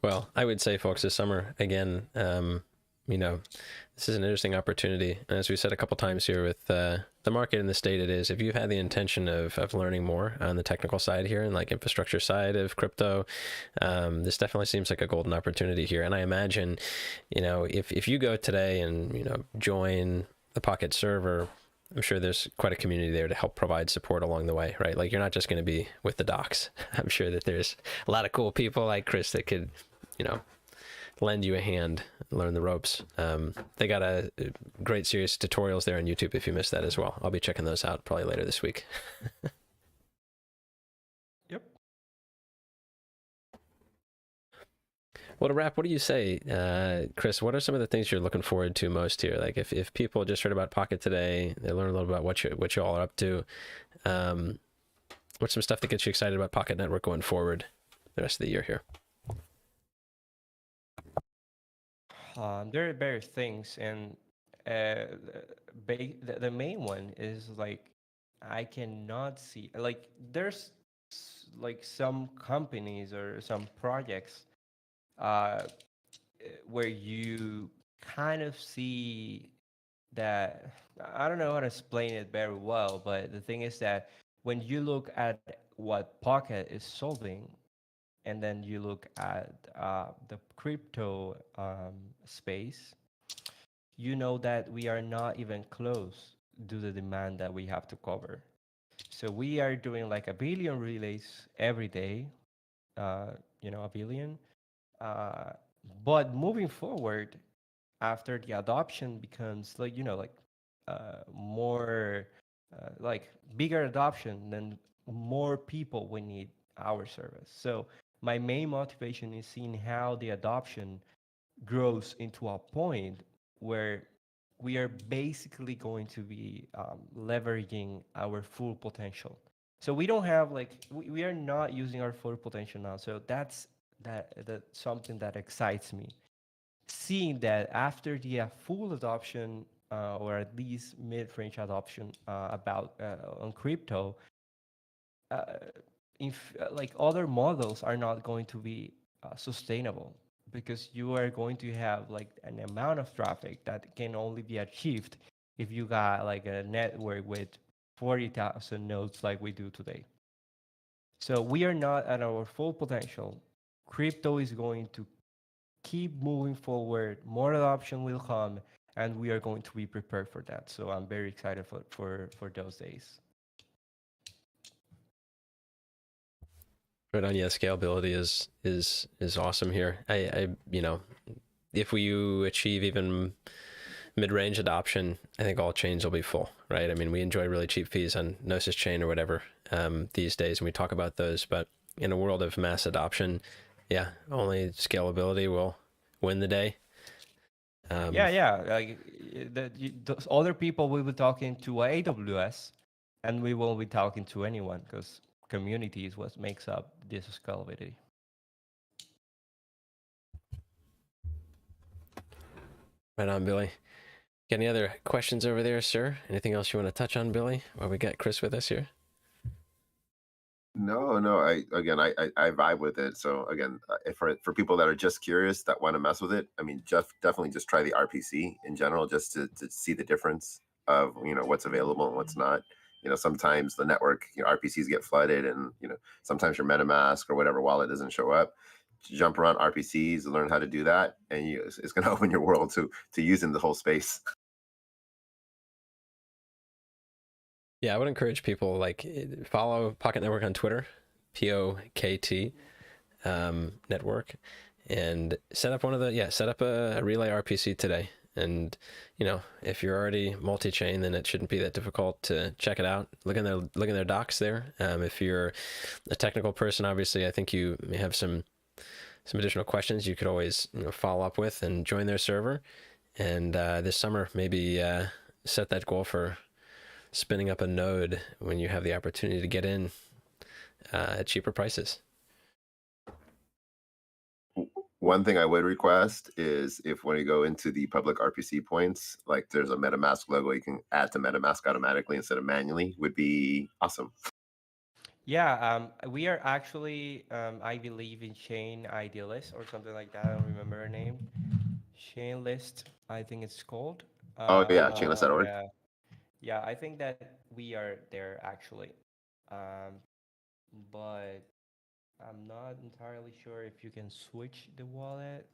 Well, I would say, folks, this summer, again, this is an interesting opportunity. And as we said a couple times here with the market in the state it is, if you've had the intention of learning more on the technical side here and like infrastructure side of crypto, this definitely seems like a golden opportunity here. And I imagine, if you go today and, join the Pocket server, I'm sure there's quite a community there to help provide support along the way, right? Like you're not just going to be with the docs. I'm sure that there's a lot of cool people like Chris that could, lend you a hand, learn the ropes. They got a great series of tutorials there on YouTube if you missed that as well. I'll be checking those out probably later this week. Yep. Well, to wrap, what do you say, Chris? What are some of the things you're looking forward to most here? Like if people just heard about Pocket today, they learn a little about what you all are up to. What's some stuff that gets you excited about Pocket Network going forward the rest of the year here? There are various things, and the main one is like I cannot see like there's like some companies or some projects where you kind of see that I don't know how to explain it very well, but the thing is that when you look at what Pocket is solving, and then you look at the crypto space, you know that we are not even close to the demand that we have to cover. So we are doing like a billion relays every day, a billion. Uh, but moving forward, after the adoption becomes like more like bigger adoption, then more people will need our service. So my main motivation is seeing how the adoption grows into a point where we are basically going to be leveraging our full potential. So we don't have like we are not using our full potential now. So that something that excites me, seeing that after the full adoption or at least mid-range adoption about on crypto, uh, if like other models are not going to be sustainable, because you are going to have like an amount of traffic that can only be achieved if you got like a network with 40,000 nodes like we do today. So we are not at our full potential. Crypto is going to keep moving forward. More adoption will come, and we are going to be prepared for that. So I'm very excited for those days. Right on. Yeah, scalability is awesome here. I if we achieve even mid-range adoption, I think all chains will be full, right? I mean, we enjoy really cheap fees on Gnosis chain or whatever these days, and we talk about those. But in a world of mass adoption, yeah, only scalability will win the day. Yeah. Like those other people will be talking to AWS, and we won't be talking to anyone because community is what makes up this scalability. Right on, Billy. Got any other questions over there, sir? Anything else you want to touch on, Billy? While we got Chris with us here. No. I vibe with it. So again, if for people that are just curious that want to mess with it, I mean, definitely just try the RPC in general, just to see the difference of what's available and what's not. Sometimes the network RPCs get flooded, and sometimes your MetaMask or whatever wallet doesn't show up. Jump around RPCs, learn how to do that, and it's going to open your world to using the whole space. Yeah, I would encourage people like follow Pocket Network on Twitter, POKT network, and set up set up a relay RPC today. And if you're already multi-chain, then it shouldn't be that difficult to check it out. Look in their docs there. If you're a technical person, obviously, I think you may have some additional questions you could always follow up with and join their server. And this summer, maybe set that goal for spinning up a node when you have the opportunity to get in at cheaper prices. One thing I would request is if when you go into the public RPC points, like there's a MetaMask logo you can add to MetaMask automatically instead of manually, would be awesome. Yeah, we are actually, I believe, in Chain Idealist or something like that. I don't remember her name. Chain List, I think it's called. Oh yeah, chainless.org. Yeah, I think that we are there actually, um, but I'm not entirely sure if you can switch the wallet.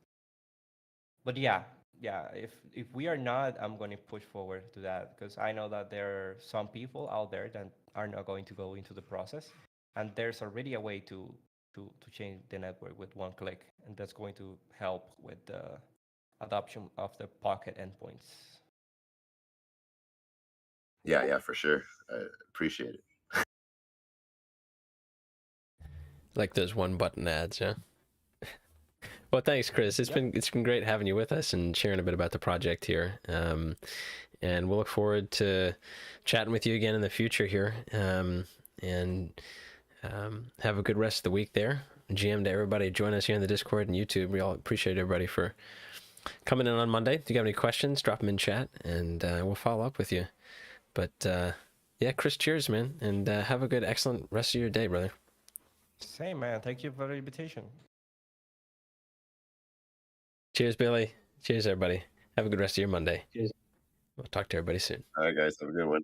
But yeah, if we are not, I'm going to push forward to that because I know that there are some people out there that are not going to go into the process, and there's already a way to change the network with one click, and that's going to help with the adoption of the Pocket endpoints. Yeah, for sure. I appreciate it. Like those one button ads, yeah. Well, thanks, Chris. It's been great having you with us and sharing a bit about the project here. And we'll look forward to chatting with you again in the future here. Have a good rest of the week there. GM to everybody, join us here in the Discord and YouTube. We all appreciate everybody for coming in on Monday. If you have any questions, drop them in chat, and we'll follow up with you. But yeah, Chris, cheers, man, and have a good, excellent rest of your day, brother. Same, man. Thank you for the invitation. Cheers, Billy. Cheers, everybody. Have a good rest of your Monday. Cheers. We'll talk to everybody soon. All right, guys, have a good one.